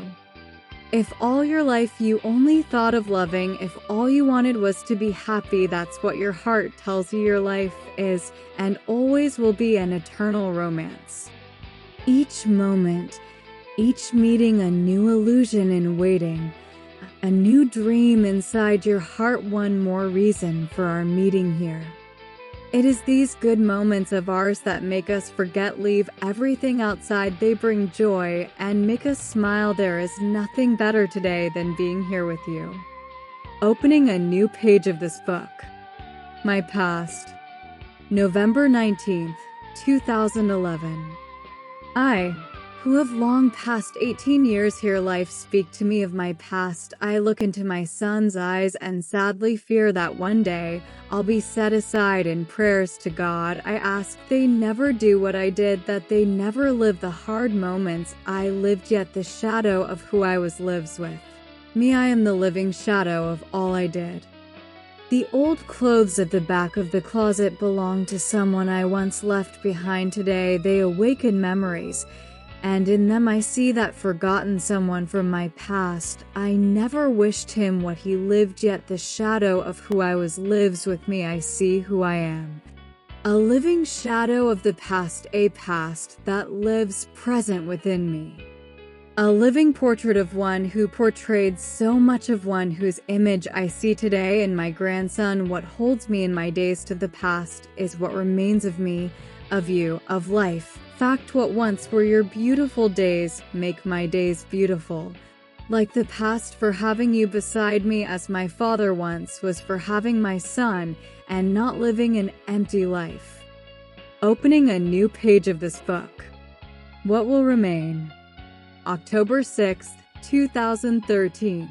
If all your life you only thought of loving, if all you wanted was to be happy, that's what your heart tells you your life is and always will be, an eternal romance. Each moment each meeting a new illusion in waiting, a new dream inside your heart, one more reason for our meeting here. It is these good moments of ours that make us forget, leave everything outside. They bring joy and make us smile. There is nothing better today than being here with you. Opening a new page of this book. My past. November 19th, 2011. I, who have long passed 18 years here, life speak to me of my past. I look into my son's eyes and sadly fear that one day I'll be set aside in prayers to God. I ask they never do what I did, that they never live the hard moments I lived, yet the shadow of who I was lives with me. I am the living shadow of all I did. The old clothes at the back of the closet belong to someone I once left behind. Today they awaken memories, and in them I see that forgotten someone from my past. I never wished him what he lived, yet the shadow of who I was lives with me. I see who I am. A living shadow of the past, a past that lives present within me. A living portrait of one who portrayed so much of one whose image I see today in my grandson. What holds me in my days to the past is what remains of me, of you, of life. Fact, what once were your beautiful days make my days beautiful. Like the past for having you beside me, as my father once was for having my son and not living an empty life. Opening a new page of this book. What will remain? October 6th, 2013.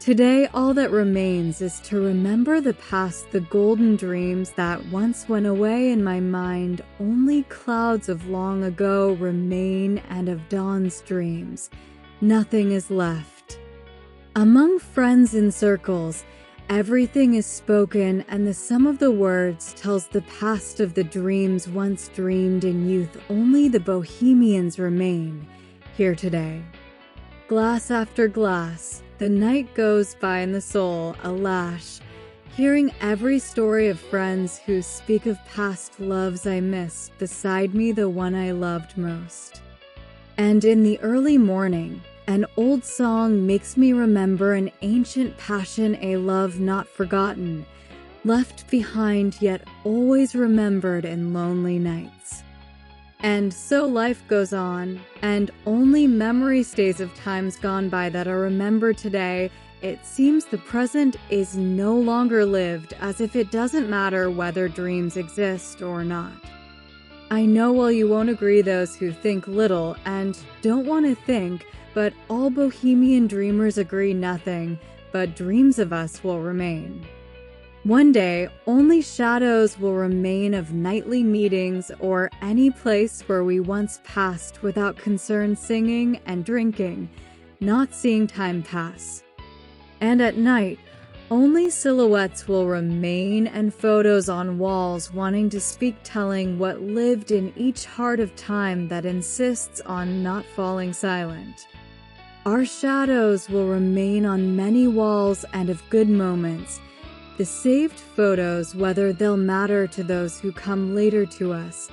Today, all that remains is to remember the past, the golden dreams that once went away in my mind. Only clouds of long ago remain, and of dawn's dreams nothing is left. Among friends in circles, everything is spoken, and the sum of the words tells the past of the dreams once dreamed in youth. Only the bohemians remain here today. Glass after glass, the night goes by in the soul, a lash, hearing every story of friends who speak of past loves I missed, beside me the one I loved most. And in the early morning, an old song makes me remember an ancient passion, a love not forgotten, left behind yet always remembered in lonely nights. And so life goes on, and only memory stays of times gone by that are remembered today. It seems the present is no longer lived, as if it doesn't matter whether dreams exist or not. I know, well, you won't agree, those who think little and don't want to think, but all bohemian dreamers agree nothing but dreams of us will remain. One day, only shadows will remain of nightly meetings or any place where we once passed without concern, singing and drinking, not seeing time pass. And at night, only silhouettes will remain and photos on walls wanting to speak, telling what lived in each heart of time that insists on not falling silent. Our shadows will remain on many walls and of good moments, the saved photos, whether they'll matter to those who come later to us.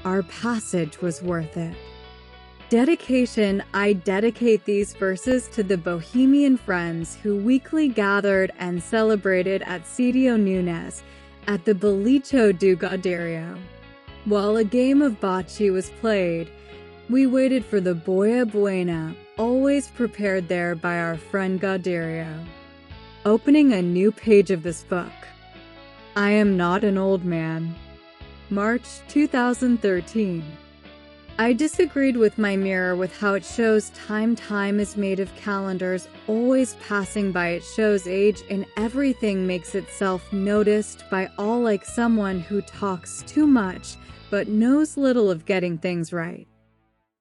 Our passage was worth it. Dedication. I dedicate these verses to the bohemian friends who weekly gathered and celebrated at Sitio Nunes at the Bolicho do Gauderio. While a game of bocce was played, we waited for the boia buena, always prepared there by our friend Gauderio. Opening a new page of this book. I am not an old man. March 2013. I disagreed with my mirror with how it shows time. Time is made of calendars, always passing by. It shows age in everything, makes itself noticed by all, like someone who talks too much but knows little of getting things right.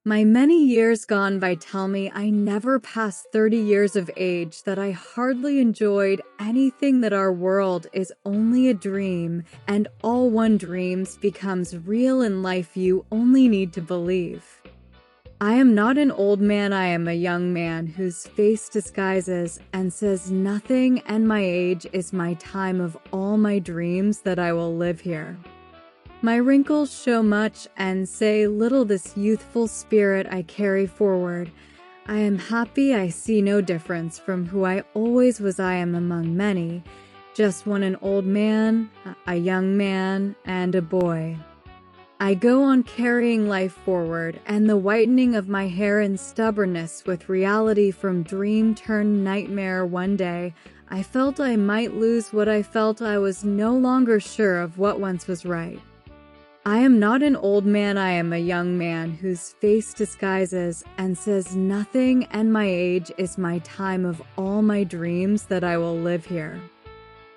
My many years gone by tell me I never passed 30 years of age, that I hardly enjoyed anything, that our world is only a dream, and all one dreams becomes real in life. You only need to believe. I am not an old man, I am a young man whose face disguises and says nothing, and my age is my time of all my dreams that I will live here. My wrinkles show much and say little this youthful spirit I carry forward. I am happy I see no difference from who I always was. I am among many, just one an old man, a young man, and a boy. I go on carrying life forward, and the whitening of my hair and stubbornness with reality from dream turned nightmare. One day, I felt I might lose what I felt. I was no longer sure of what once was right. I am not an old man, I am a young man whose face disguises and says nothing, and my age is my time of all my dreams that I will live here.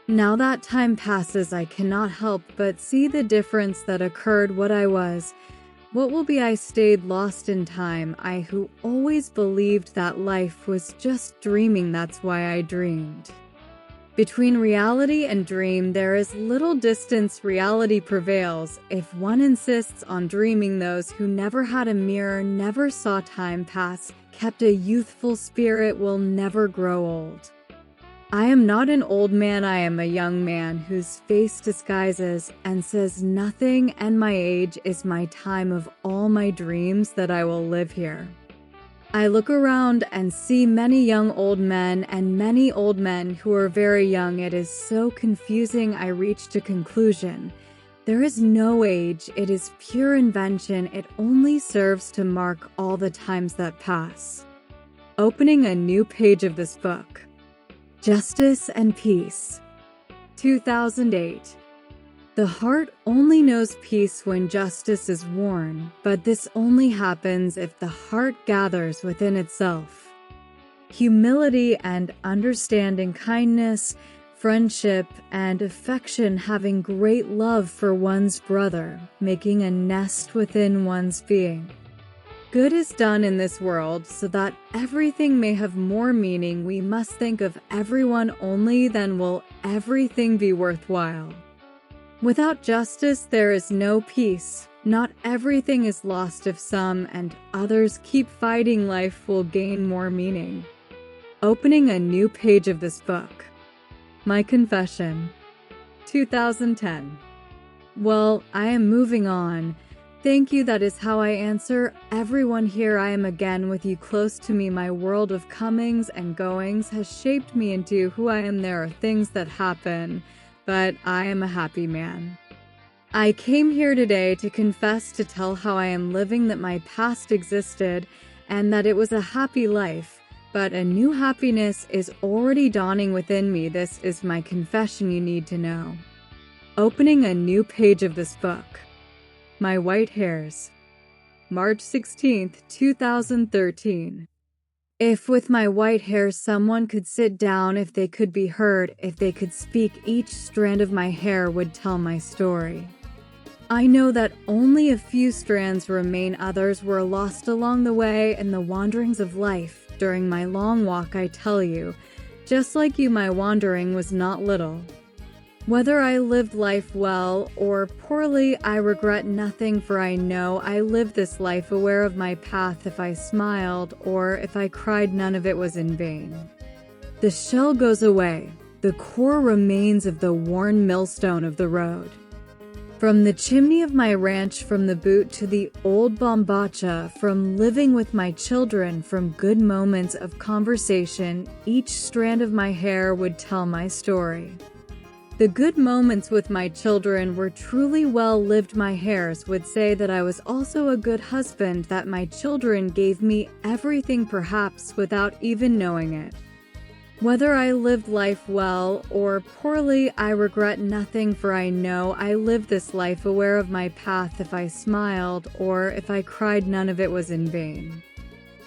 Now that time passes, I cannot help but see the difference that occurred. What I was, what will be, I stayed lost in time. I who always believed that life was just dreaming, that's why I dreamed. Between reality and dream there is little distance. Reality prevails if one insists on dreaming. Those who never had a mirror, never saw time pass, kept a youthful spirit will never grow old. I am not an old man, I am a young man whose face disguises and says nothing, and my age is my time of all my dreams that I will live here. I look around and see many young old men and many old men who are very young. It is so confusing. I reached a conclusion. There is no age, it is pure invention. It only serves to mark all the times that pass. Opening a new page of this book. Justice and Peace, 2008. The heart only knows peace when justice is worn, but this only happens if the heart gathers within itself. Humility and understanding, kindness, friendship and affection, having great love for one's brother, making a nest within one's being. Good is done in this world so that everything may have more meaning. We must think of everyone only, then will everything be worthwhile. Without justice there is no peace. Not everything is lost if some and others keep fighting. Life will gain more meaning. Opening a new page of this book. My Confession, 2010. Well, I am moving on. Thank you, that is how I answer everyone here. I am again with you, close to me. My world of comings and goings has shaped me into who I am. There are things that happen, but I am a happy man. I came here today to confess, to tell how I am living, that my past existed and that it was a happy life, but a new happiness is already dawning within me. This is my confession you need to know. Opening a new page of this book. My White Hairs, March 16th, 2013. If with my white hair someone could sit down, if they could be heard, if they could speak, each strand of my hair would tell my story. I know that only a few strands remain, others were lost along the way in the wanderings of life. During my long walk, I tell you, just like you, my wandering was not little. Whether I lived life well or poorly, I regret nothing, for I know I lived this life aware of my path. If I smiled or if I cried, none of it was in vain. The shell goes away, the core remains of the worn millstone of the road. From the chimney of my ranch, from the boot to the old bombacha, from living with my children, from good moments of conversation, each strand of my hair would tell my story. The good moments with my children were truly well lived. My hairs would say that I was also a good husband, that my children gave me everything, perhaps without even knowing it. Whether I lived life well or poorly, I regret nothing, for I know I lived this life aware of my path. If I smiled or if I cried, none of it was in vain.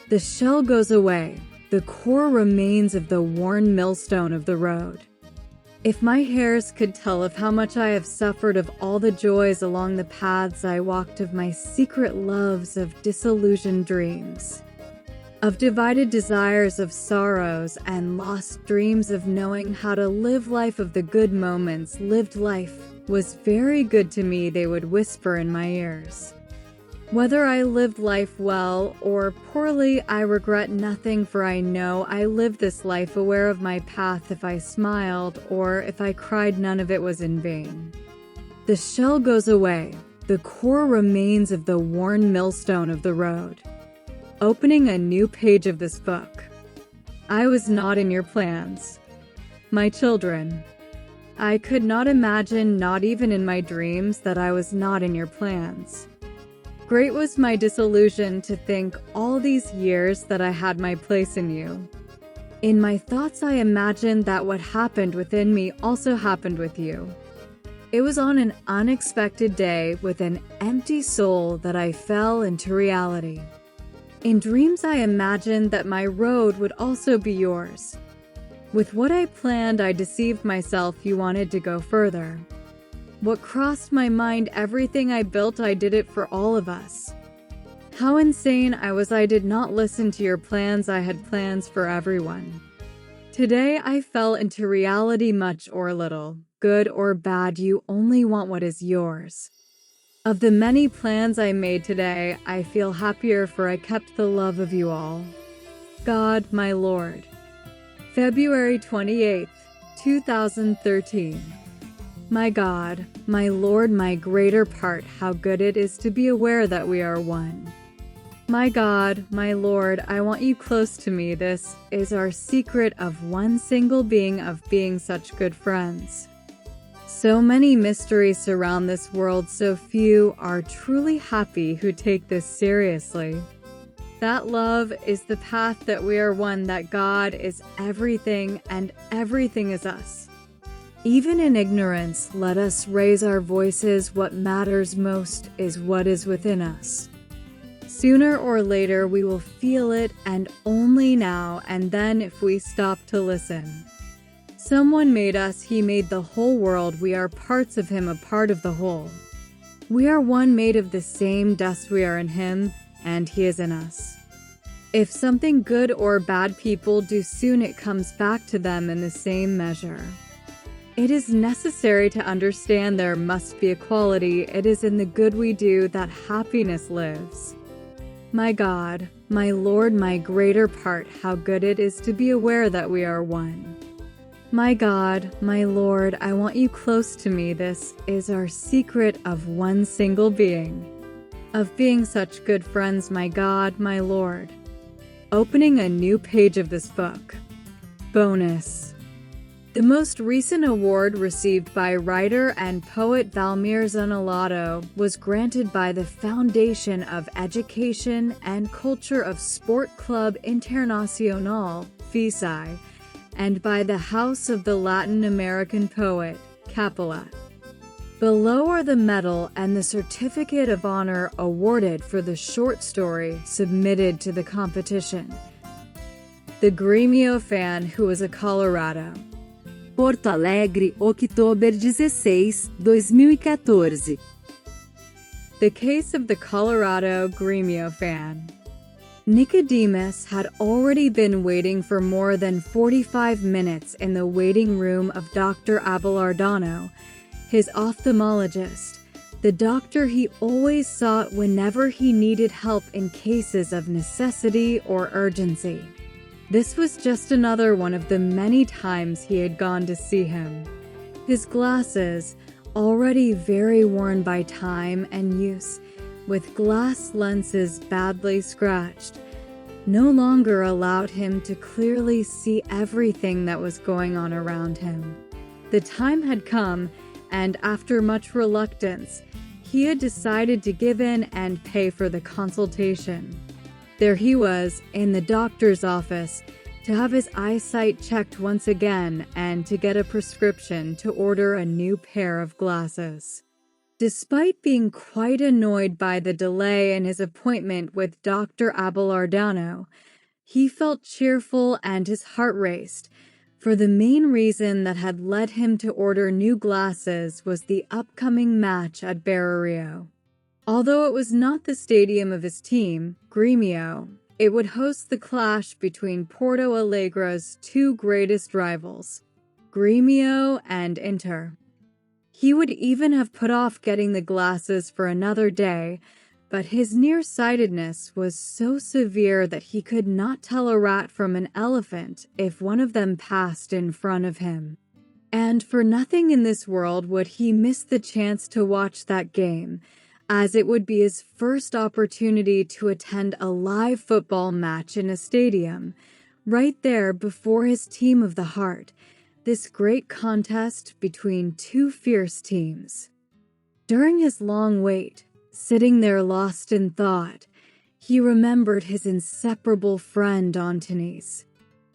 The shell goes away, the core remains of the worn millstone of the road. If my hairs could tell of how much I have suffered, of all the joys along the paths I walked, of my secret loves, of disillusioned dreams, of divided desires, of sorrows and lost dreams, of knowing how to live life, of the good moments lived, life was very good to me, they would whisper in my ears. Whether I lived life well or poorly, I regret nothing, for I know I lived this life aware of my path. If I smiled or if I cried, none of it was in vain. The shell goes away, the core remains of the worn millstone of the road. Opening a new page of this book. I was not in your plans. My children. I could not imagine, not even in my dreams, that I was not in your plans. Great was my disillusion to think all these years that I had my place in you. In my thoughts, I imagined that what happened within me also happened with you. It was on an unexpected day with an empty soul that I fell into reality. In dreams, I imagined that my road would also be yours. With what I planned, I deceived myself you wanted to go further. What crossed my mind, everything I built, I did it for all of us. How insane I was, I did not listen to your plans, I had plans for everyone. Today I fell into reality, much or little, good or bad, you only want what is yours. Of the many plans I made today, I feel happier for I kept the love of you all. God, my Lord. February 28th, 2013. My God, my Lord, my greater part, how good it is to be aware that we are one. My God, my Lord, I want you close to me. This is our secret of one single being, of being such good friends. So many mysteries surround this world, so few are truly happy who take this seriously. That love is the path, that we are one, that God is everything and everything is us. Even in ignorance, let us raise our voices. What matters most is what is within us. Sooner or later we will feel it, and only now and then if we stop to listen. Someone made us, he made the whole world, we are parts of him, a part of the whole. We are one, made of the same dust, we are in him, and he is in us. If something good or bad people do, soon it comes back to them in the same measure. It is necessary to understand there must be equality. It is in the good we do that happiness lives. My God, my Lord, my greater part, how good it is to be aware that we are one. My God, my Lord, I want you close to me. This is our secret of one single being, of being such good friends. My God, my Lord. Opening a new page of this book. Bonus. The most recent award received by writer and poet Valmir Zanellato was granted by the Foundation of Education and Culture of Sport Club Internacional, FISI, and by the House of the Latin American Poet, Capella. Below are the medal and the certificate of honor awarded for the short story submitted to the competition. The Grêmio fan who was a Colorado. Porto Alegre, October 16, 2014. The case of the Colorado Grêmio fan. Nicodemus had already been waiting for more than 45 minutes in the waiting room of Dr. Abelardano, his ophthalmologist, the doctor he always sought whenever he needed help in cases of necessity or urgency. This was just another one of the many times he had gone to see him. His glasses, already very worn by time and use, with glass lenses badly scratched, no longer allowed him to clearly see everything that was going on around him. The time had come, and after much reluctance, he had decided to give in and pay for the consultation. There he was, in the doctor's office, to have his eyesight checked once again and to get a prescription to order a new pair of glasses. Despite being quite annoyed by the delay in his appointment with Dr. Abelardano, he felt cheerful and his heart raced, for the main reason that had led him to order new glasses was the upcoming match at Barrio. Although it was not the stadium of his team, Grêmio, it would host the clash between Porto Alegre's two greatest rivals, Grêmio and Inter. He would even have put off getting the glasses for another day, but his nearsightedness was so severe that he could not tell a rat from an elephant if one of them passed in front of him. And for nothing in this world would he miss the chance to watch that game, as it would be his first opportunity to attend a live football match in a stadium, right there before his team of the heart, this great contest between two fierce teams. During his long wait, sitting there lost in thought, he remembered his inseparable friend Antonis.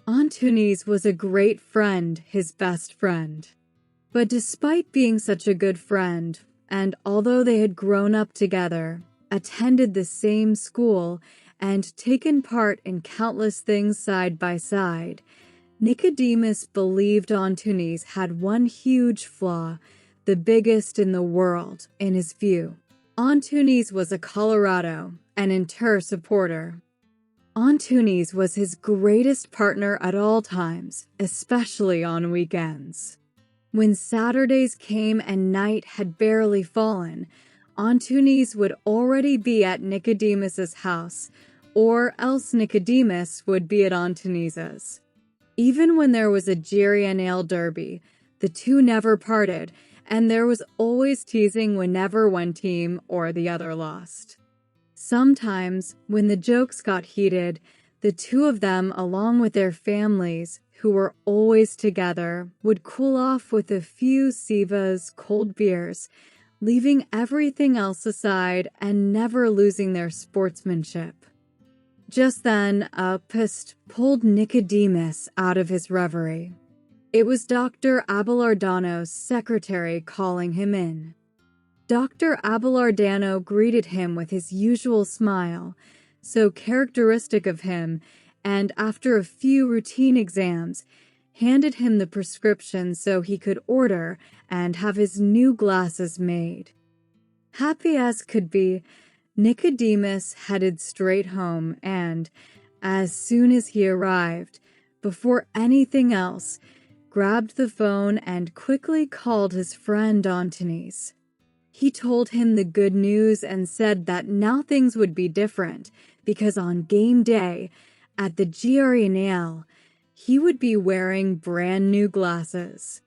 Antonis was a great friend, his best friend. But despite being such a good friend, and although they had grown up together, attended the same school, and taken part in countless things side by side, Nicodemus believed Antonis had one huge flaw, the biggest in the world, in his view. Antonis was a Colorado, an Inter supporter. Antonis was his greatest partner at all times, especially on weekends. When Saturdays came and night had barely fallen, Antonis would already be at Nicodemus's house, or else Nicodemus would be at Antonis's. Even when there was a Gerionale derby, the two never parted, and there was always teasing whenever one team or the other lost. Sometimes, when the jokes got heated, the two of them, along with their families, who were always together, would cool off with a few Sivas cold beers, leaving everything else aside and never losing their sportsmanship. Just then, a pest pulled Nicodemus out of his reverie. It was Dr. Abelardano's secretary calling him in. Dr. Abelardano greeted him with his usual smile, so characteristic of him, and after a few routine exams, handed him the prescription so he could order and have his new glasses made. Happy as could be, Nicodemus headed straight home and, as soon as he arrived, before anything else, grabbed the phone and quickly called his friend Antonis. He told him the good news and said that now things would be different because on game day, at the Gerionale, he would be wearing brand new glasses.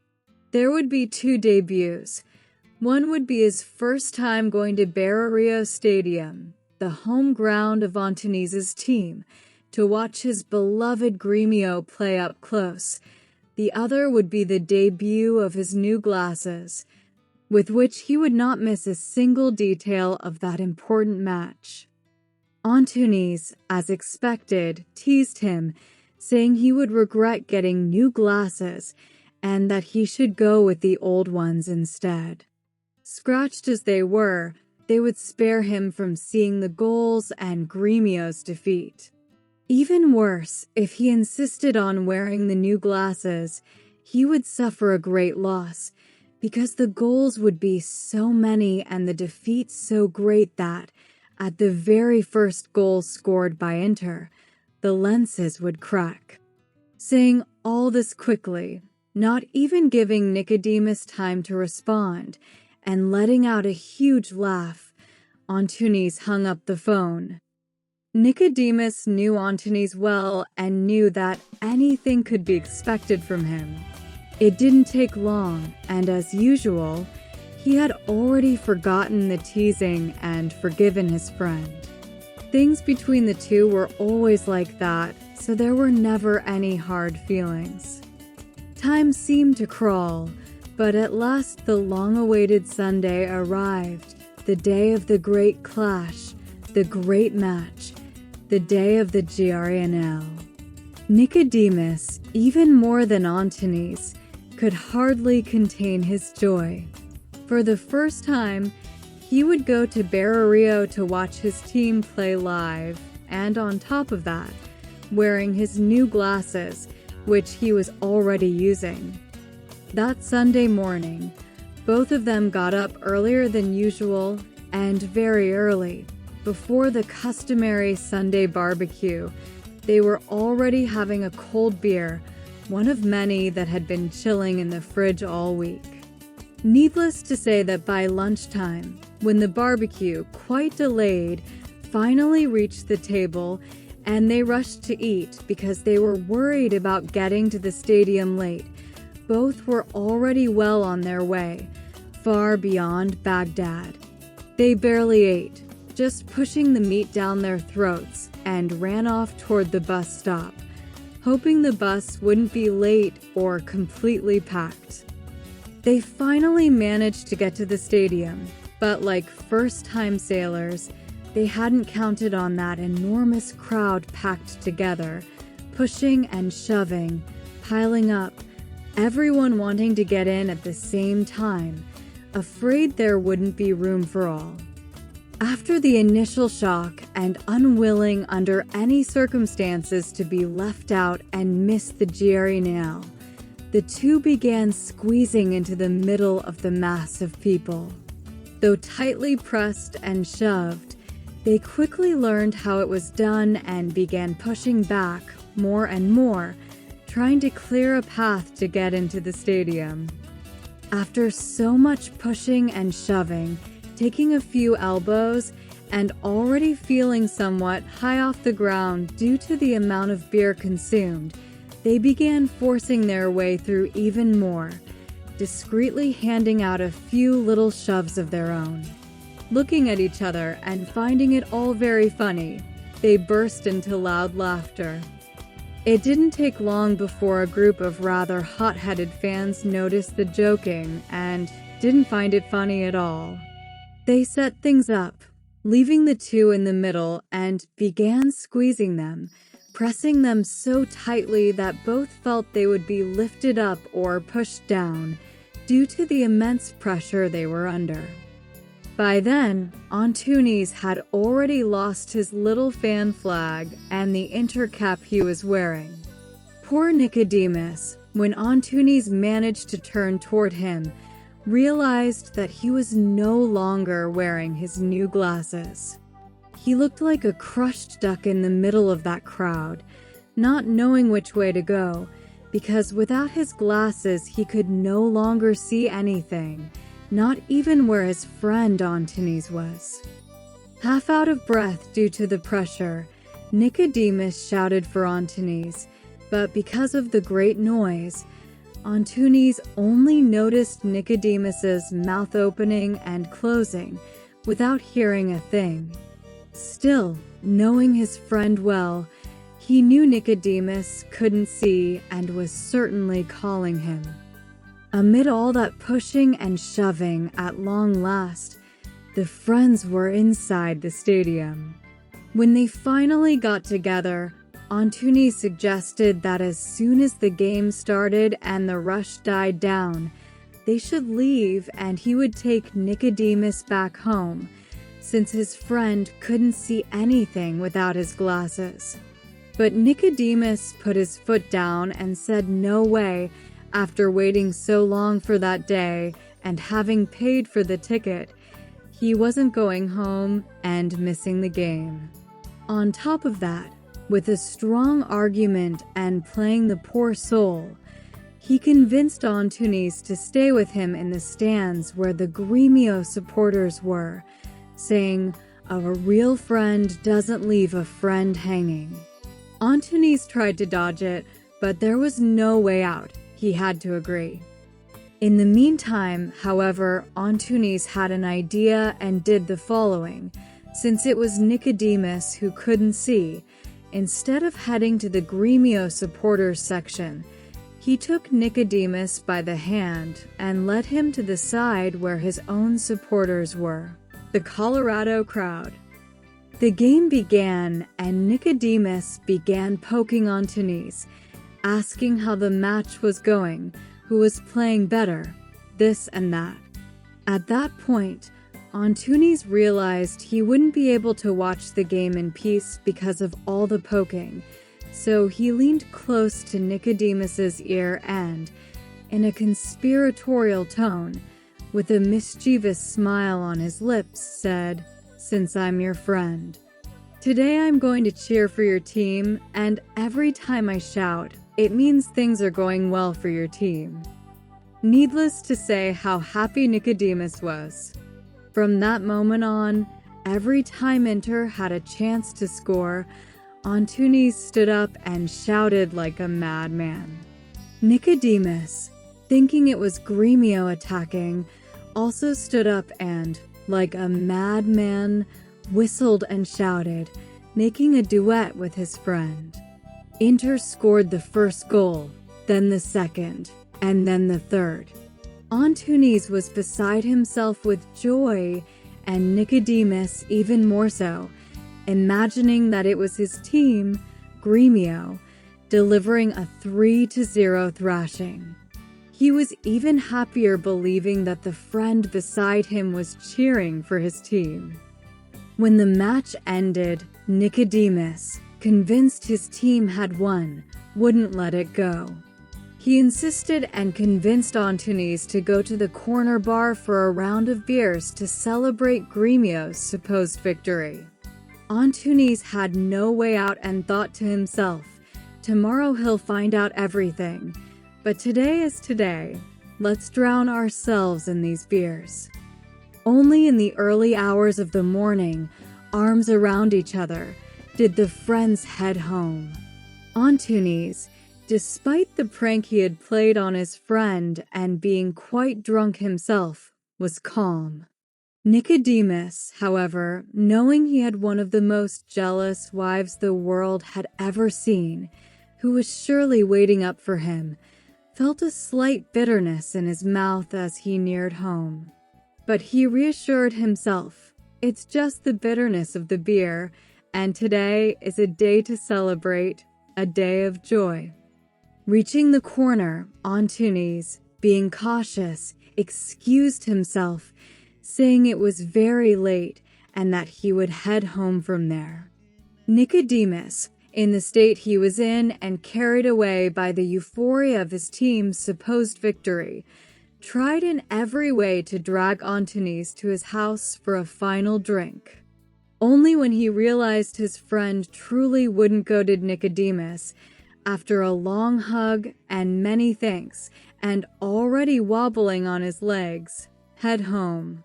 There would be two debuts. One would be his first time going to Barrio Stadium, the home ground of Antonis's team, to watch his beloved Gremio play up close. The other would be the debut of his new glasses, with which he would not miss a single detail of that important match. Antonis, as expected, teased him, saying he would regret getting new glasses and that he should go with the old ones instead. Scratched as they would spare him from seeing the goals and Gremio's defeat. Even worse, if he insisted on wearing the new glasses, he would suffer a great loss, because the goals would be so many and the defeat so great that, at the very first goal scored by Inter, the lenses would crack. Saying all this quickly, not even giving Nicodemus time to respond, and letting out a huge laugh, Antonis hung up the phone. Nicodemus knew Antonis well and knew that anything could be expected from him. It didn't take long, and as usual, he had already forgotten the teasing and forgiven his friend. Things between the two were always like that, so there were never any hard feelings. Time seemed to crawl, but at last the long-awaited Sunday arrived, the day of the great clash, the great match, the day of the Gerionale. Nicodemus, even more than Antonis, could hardly contain his joy. For the first time, he would go to Barrio to watch his team play live, and on top of that, wearing his new glasses, which he was already using. That Sunday morning, both of them got up earlier than usual and very early. Before the customary Sunday barbecue, they were already having a cold beer, one of many that had been chilling in the fridge all week. Needless to say that by lunchtime, when the barbecue, quite delayed, finally reached the table, and they rushed to eat because they were worried about getting to the stadium late, both were already well on their way, far beyond Baghdad. They barely ate, just pushing the meat down their throats, and ran off toward the bus stop, hoping the bus wouldn't be late or completely packed. They finally managed to get to the stadium, but like first-time sailors, they hadn't counted on that enormous crowd packed together, pushing and shoving, piling up, everyone wanting to get in at the same time, afraid there wouldn't be room for all. After the initial shock and unwilling under any circumstances to be left out and miss the Jerry nail, the two began squeezing into the middle of the mass of people. Though tightly pressed and shoved, they quickly learned how it was done and began pushing back more and more, trying to clear a path to get into the stadium. After so much pushing and shoving, taking a few elbows, and already feeling somewhat high off the ground due to the amount of beer consumed, they began forcing their way through even more, discreetly handing out a few little shoves of their own. Looking at each other and finding it all very funny, they burst into loud laughter. It didn't take long before a group of rather hot-headed fans noticed the joking and didn't find it funny at all. They set things up, leaving the two in the middle, and began squeezing them, pressing them so tightly that both felt they would be lifted up or pushed down due to the immense pressure they were under. By then, Antunes had already lost his little fan flag and the intercap he was wearing. Poor Nicodemus, when Antunes managed to turn toward him, realized that he was no longer wearing his new glasses. He looked like a crushed duck in the middle of that crowd, not knowing which way to go, because without his glasses he could no longer see anything, not even where his friend Antunes was. Half out of breath due to the pressure, Nicodemus shouted for Antunes, but because of the great noise, Antunes only noticed Nicodemus's mouth opening and closing without hearing a thing. Still, knowing his friend well, he knew Nicodemus couldn't see and was certainly calling him. Amid all that pushing and shoving, at long last, the friends were inside the stadium. When they finally got together, Antunes suggested that as soon as the game started and the rush died down, they should leave and he would take Nicodemus back home, since his friend couldn't see anything without his glasses. But Nicodemus put his foot down and said no way after waiting so long for that day and having paid for the ticket. He wasn't going home and missing the game. On top of that, with a strong argument and playing the poor soul, he convinced Antunes to stay with him in the stands where the Gremio supporters were, saying, "A real friend doesn't leave a friend hanging." Antunes tried to dodge it, but there was no way out. He had to agree. In the meantime, however, Antunes had an idea and did the following. Since it was Nicodemus who couldn't see, instead of heading to the Gremio supporters section, he took Nicodemus by the hand and led him to the side where his own supporters were, the Colorado crowd. The game began, and Nicodemus began poking Antunes, asking how the match was going, who was playing better, this and that. At that point, Antunes realized he wouldn't be able to watch the game in peace because of all the poking, so he leaned close to Nicodemus's ear and, in a conspiratorial tone, with a mischievous smile on his lips, said, "Since I'm your friend, today I'm going to cheer for your team, and every time I shout, it means things are going well for your team." Needless to say how happy Nicodemus was. From that moment on, every time Inter had a chance to score, Antunes stood up and shouted like a madman. Nicodemus, thinking it was Gremio attacking, also stood up and, like a madman, whistled and shouted, making a duet with his friend. Inter scored the first goal, then the second, and then the third. Antunes was beside himself with joy, and Nicodemus even more so, imagining that it was his team, Gremio, delivering a 3-0 thrashing. He was even happier believing that the friend beside him was cheering for his team. When the match ended, Nicodemus, convinced his team had won, wouldn't let it go. He insisted and convinced Antunes to go to the corner bar for a round of beers to celebrate Gremio's supposed victory. Antunes had no way out and thought to himself, tomorrow he'll find out everything, but today is today. Let's drown ourselves in these beers. Only in the early hours of the morning, arms around each other, did the friends head home. Antunes, despite the prank he had played on his friend and being quite drunk himself, was calm. Nicodemus, however, knowing he had one of the most jealous wives the world had ever seen, who was surely waiting up for him, felt a slight bitterness in his mouth as he neared home. But he reassured himself, it's just the bitterness of the beer, and today is a day to celebrate, a day of joy. Reaching the corner, Antunes, being cautious, excused himself, saying it was very late and that he would head home from there. Nicodemus, in the state he was in and carried away by the euphoria of his team's supposed victory, tried in every way to drag Antunes to his house for a final drink. Only when he realized his friend truly wouldn't go did Nicodemus, after a long hug and many thanks, and already wobbling on his legs, head home.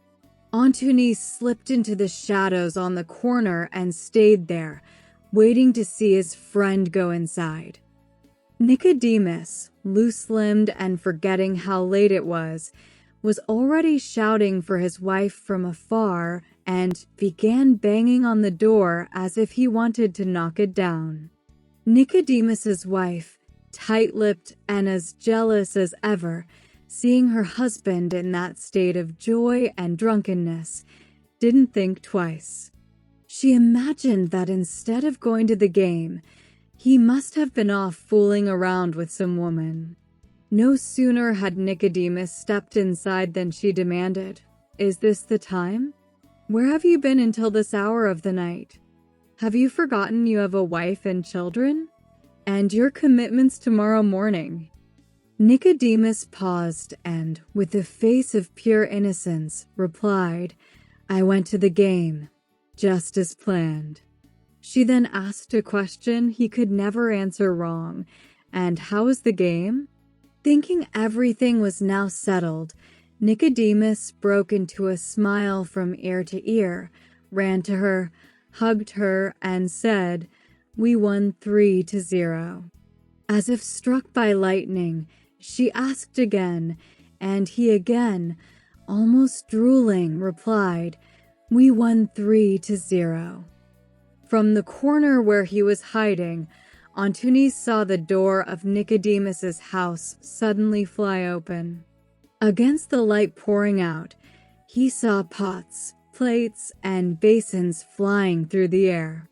Antunes slipped into the shadows on the corner and stayed there, waiting to see his friend go inside. Nicodemus, loose-limbed and forgetting how late it was already shouting for his wife from afar and began banging on the door as if he wanted to knock it down. Nicodemus's wife, tight-lipped and as jealous as ever, seeing her husband in that state of joy and drunkenness, didn't think twice. She imagined that instead of going to the game, he must have been off fooling around with some woman. No sooner had Nicodemus stepped inside than she demanded, "Is this the time? Where have you been until this hour of the night? Have you forgotten you have a wife and children? And your commitments tomorrow morning?" Nicodemus paused and, with a face of pure innocence, replied, "I went to the game, just as planned." She then asked a question he could never answer wrong, "And how was the game?" Thinking everything was now settled, Nicodemus broke into a smile from ear to ear, ran to her, hugged her, and said, "We won 3-0. As if struck by lightning, she asked again, and he again, almost drooling, replied, "We won 3-0. From the corner where he was hiding, Antunes saw the door of Nicodemus's house suddenly fly open. Against the light pouring out, he saw pots, plates, and basins flying through the air.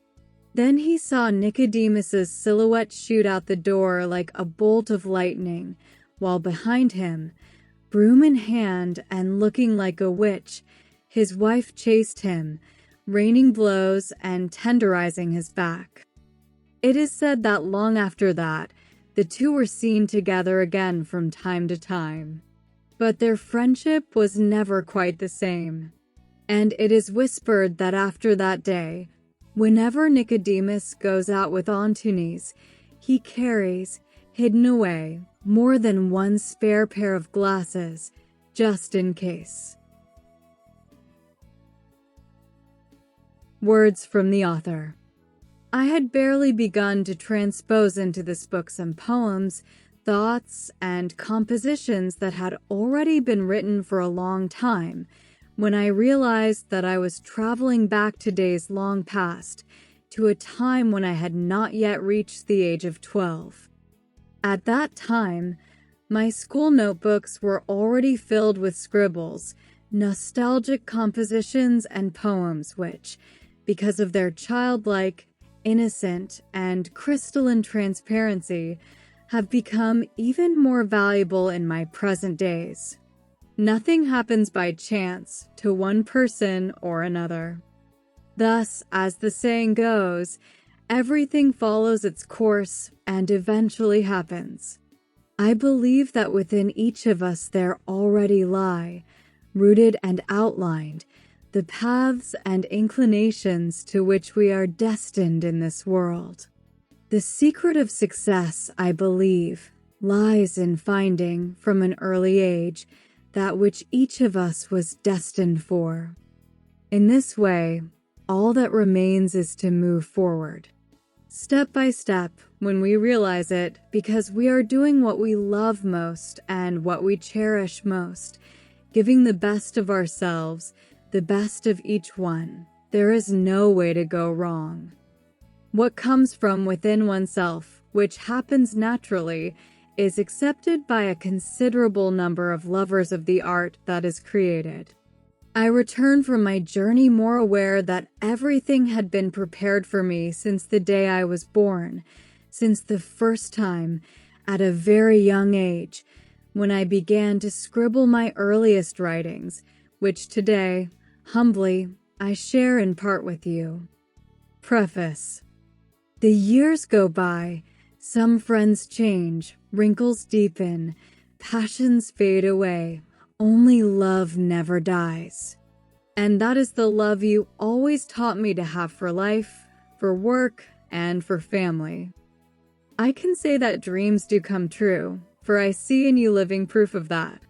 Then he saw Nicodemus's silhouette shoot out the door like a bolt of lightning, while behind him, broom in hand and looking like a witch, his wife chased him, raining blows and tenderizing his back. It is said that long after that, the two were seen together again from time to time. But their friendship was never quite the same. And it is whispered that after that day, whenever Nicodemus goes out with Antunes, he carries, hidden away, more than one spare pair of glasses, just in case. Words from the author. I had barely begun to transpose into this book some poems, thoughts, and compositions that had already been written for a long time, when I realized that I was traveling back to days long past, to a time when I had not yet reached the age of 12. At that time, my school notebooks were already filled with scribbles, nostalgic compositions, and poems which, because of their childlike, innocent, and crystalline transparency, have become even more valuable in my present days. Nothing happens by chance to one person or another. Thus, as the saying goes, everything follows its course and eventually happens. I believe that within each of us there already lie, rooted and outlined, the paths and inclinations to which we are destined in this world. The secret of success, I believe, lies in finding, from an early age, that which each of us was destined for. In this way, all that remains is to move forward, step by step, when we realize it, because we are doing what we love most and what we cherish most, giving the best of ourselves, the best of each one. There is no way to go wrong. What comes from within oneself, which happens naturally, is accepted by a considerable number of lovers of the art that is created. I returned from my journey more aware that everything had been prepared for me since the day I was born, since the first time, at a very young age, when I began to scribble my earliest writings, which today, humbly, I share in part with you. Preface. The years go by, some friends change, wrinkles deepen, passions fade away, only love never dies. And that is the love you always taught me to have for life, for work, and for family. I can say that dreams do come true, for I see in you living proof of that.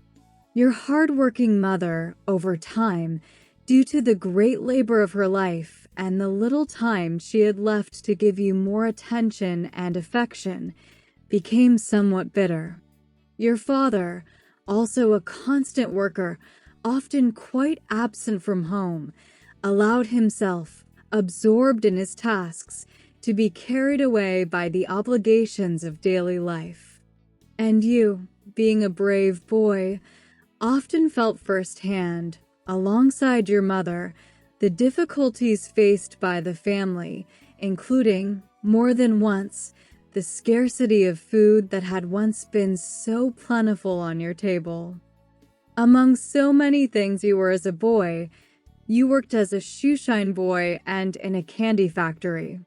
Your hard-working mother, over time, due to the great labor of her life and the little time she had left to give you more attention and affection, became somewhat bitter. Your father, also a constant worker, often quite absent from home, allowed himself, absorbed in his tasks, to be carried away by the obligations of daily life. And you, being a brave boy, often felt firsthand, alongside your mother, the difficulties faced by the family, including, more than once, the scarcity of food that had once been so plentiful on your table. Among so many things you were as a boy, you worked as a shoeshine boy and in a candy factory.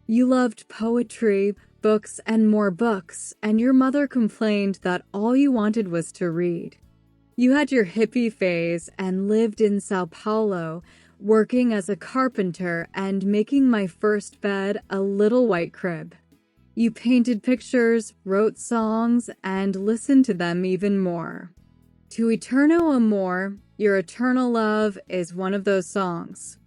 You loved poetry, books, and more books, and your mother complained that all you wanted was to read. You had your hippie phase and lived in Sao Paulo, working as a carpenter and making my first bed a little white crib. You painted pictures, wrote songs, and listened to them even more. To Eterno Amor, Your Eternal Love is one of those songs.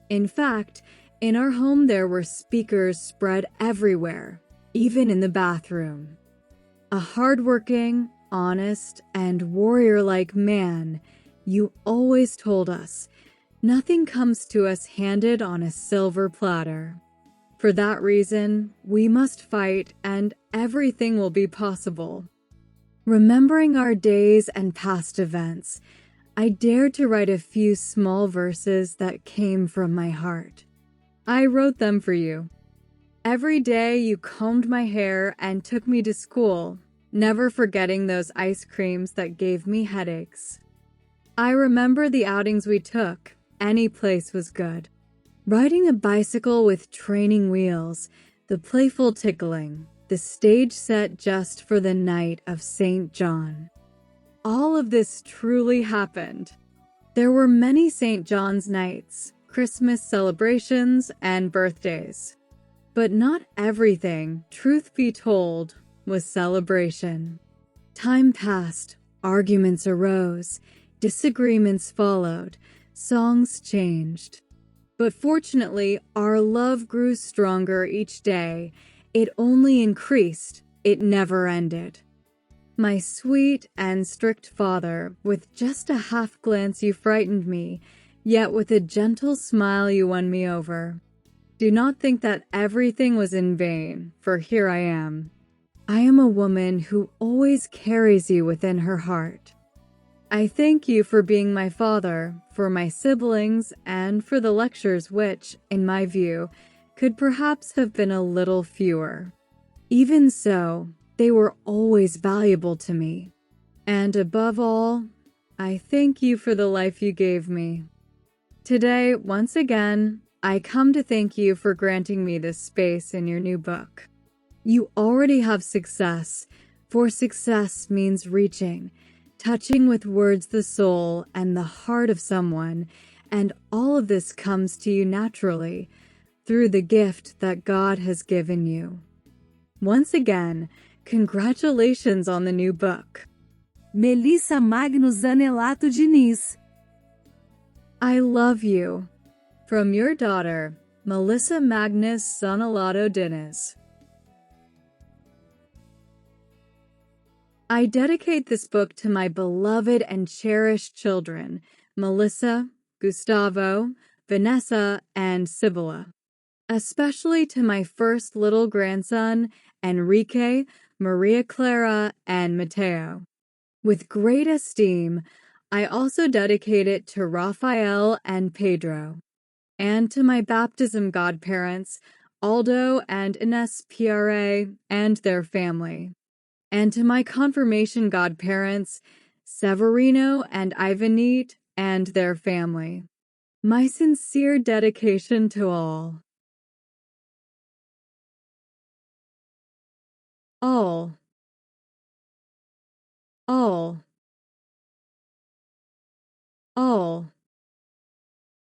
In fact, in our home there were speakers spread everywhere, even in the bathroom. A hardworking, honest, and warrior-like man, you always told us, nothing comes to us handed on a silver platter. For that reason, we must fight and everything will be possible. Remembering our days and past events, I dared to write a few small verses that came from my heart. I wrote them for you. Every day you combed my hair and took me to school, never forgetting those ice creams that gave me headaches. I remember the outings we took. Any place was good. Riding a bicycle with training wheels, the playful tickling, the stage set just for the night of St. John. All of this truly happened. There were many St. John's nights, Christmas celebrations, and birthdays. But not everything, truth be told, was celebration. Time passed, arguments arose, disagreements followed, songs changed. But fortunately, our love grew stronger each day. It only increased, it never ended. My sweet and strict father, with just a half glance you frightened me, yet with a gentle smile you won me over. Do not think that everything was in vain, for here I am. I am a woman who always carries you within her heart. I thank you for being my father, for my siblings, and for the lectures which, in my view, could perhaps have been a little fewer. Even so, they were always valuable to me. And above all, I thank you for the life you gave me. Today, once again, I come to thank you for granting me this space in your new book. You already have success, for success means reaching, touching with words the soul and the heart of someone, and all of this comes to you naturally, through the gift that God has given you. Once again, congratulations on the new book. Melissa Magno Zanellato Diniz. I love you. From your daughter, Melissa Magnus Zanellato Diniz. I dedicate this book to my beloved and cherished children, Melissa, Gustavo, Vanessa, and Sibylla. Especially to my first little grandson, Enrique, Maria Clara, and Mateo. With great esteem, I also dedicate it to Raphael and Pedro, and to my baptism godparents, Aldo and Ines Pierre and their family, and to my confirmation godparents, Severino and Ivanite and their family. My sincere dedication to all. All. All.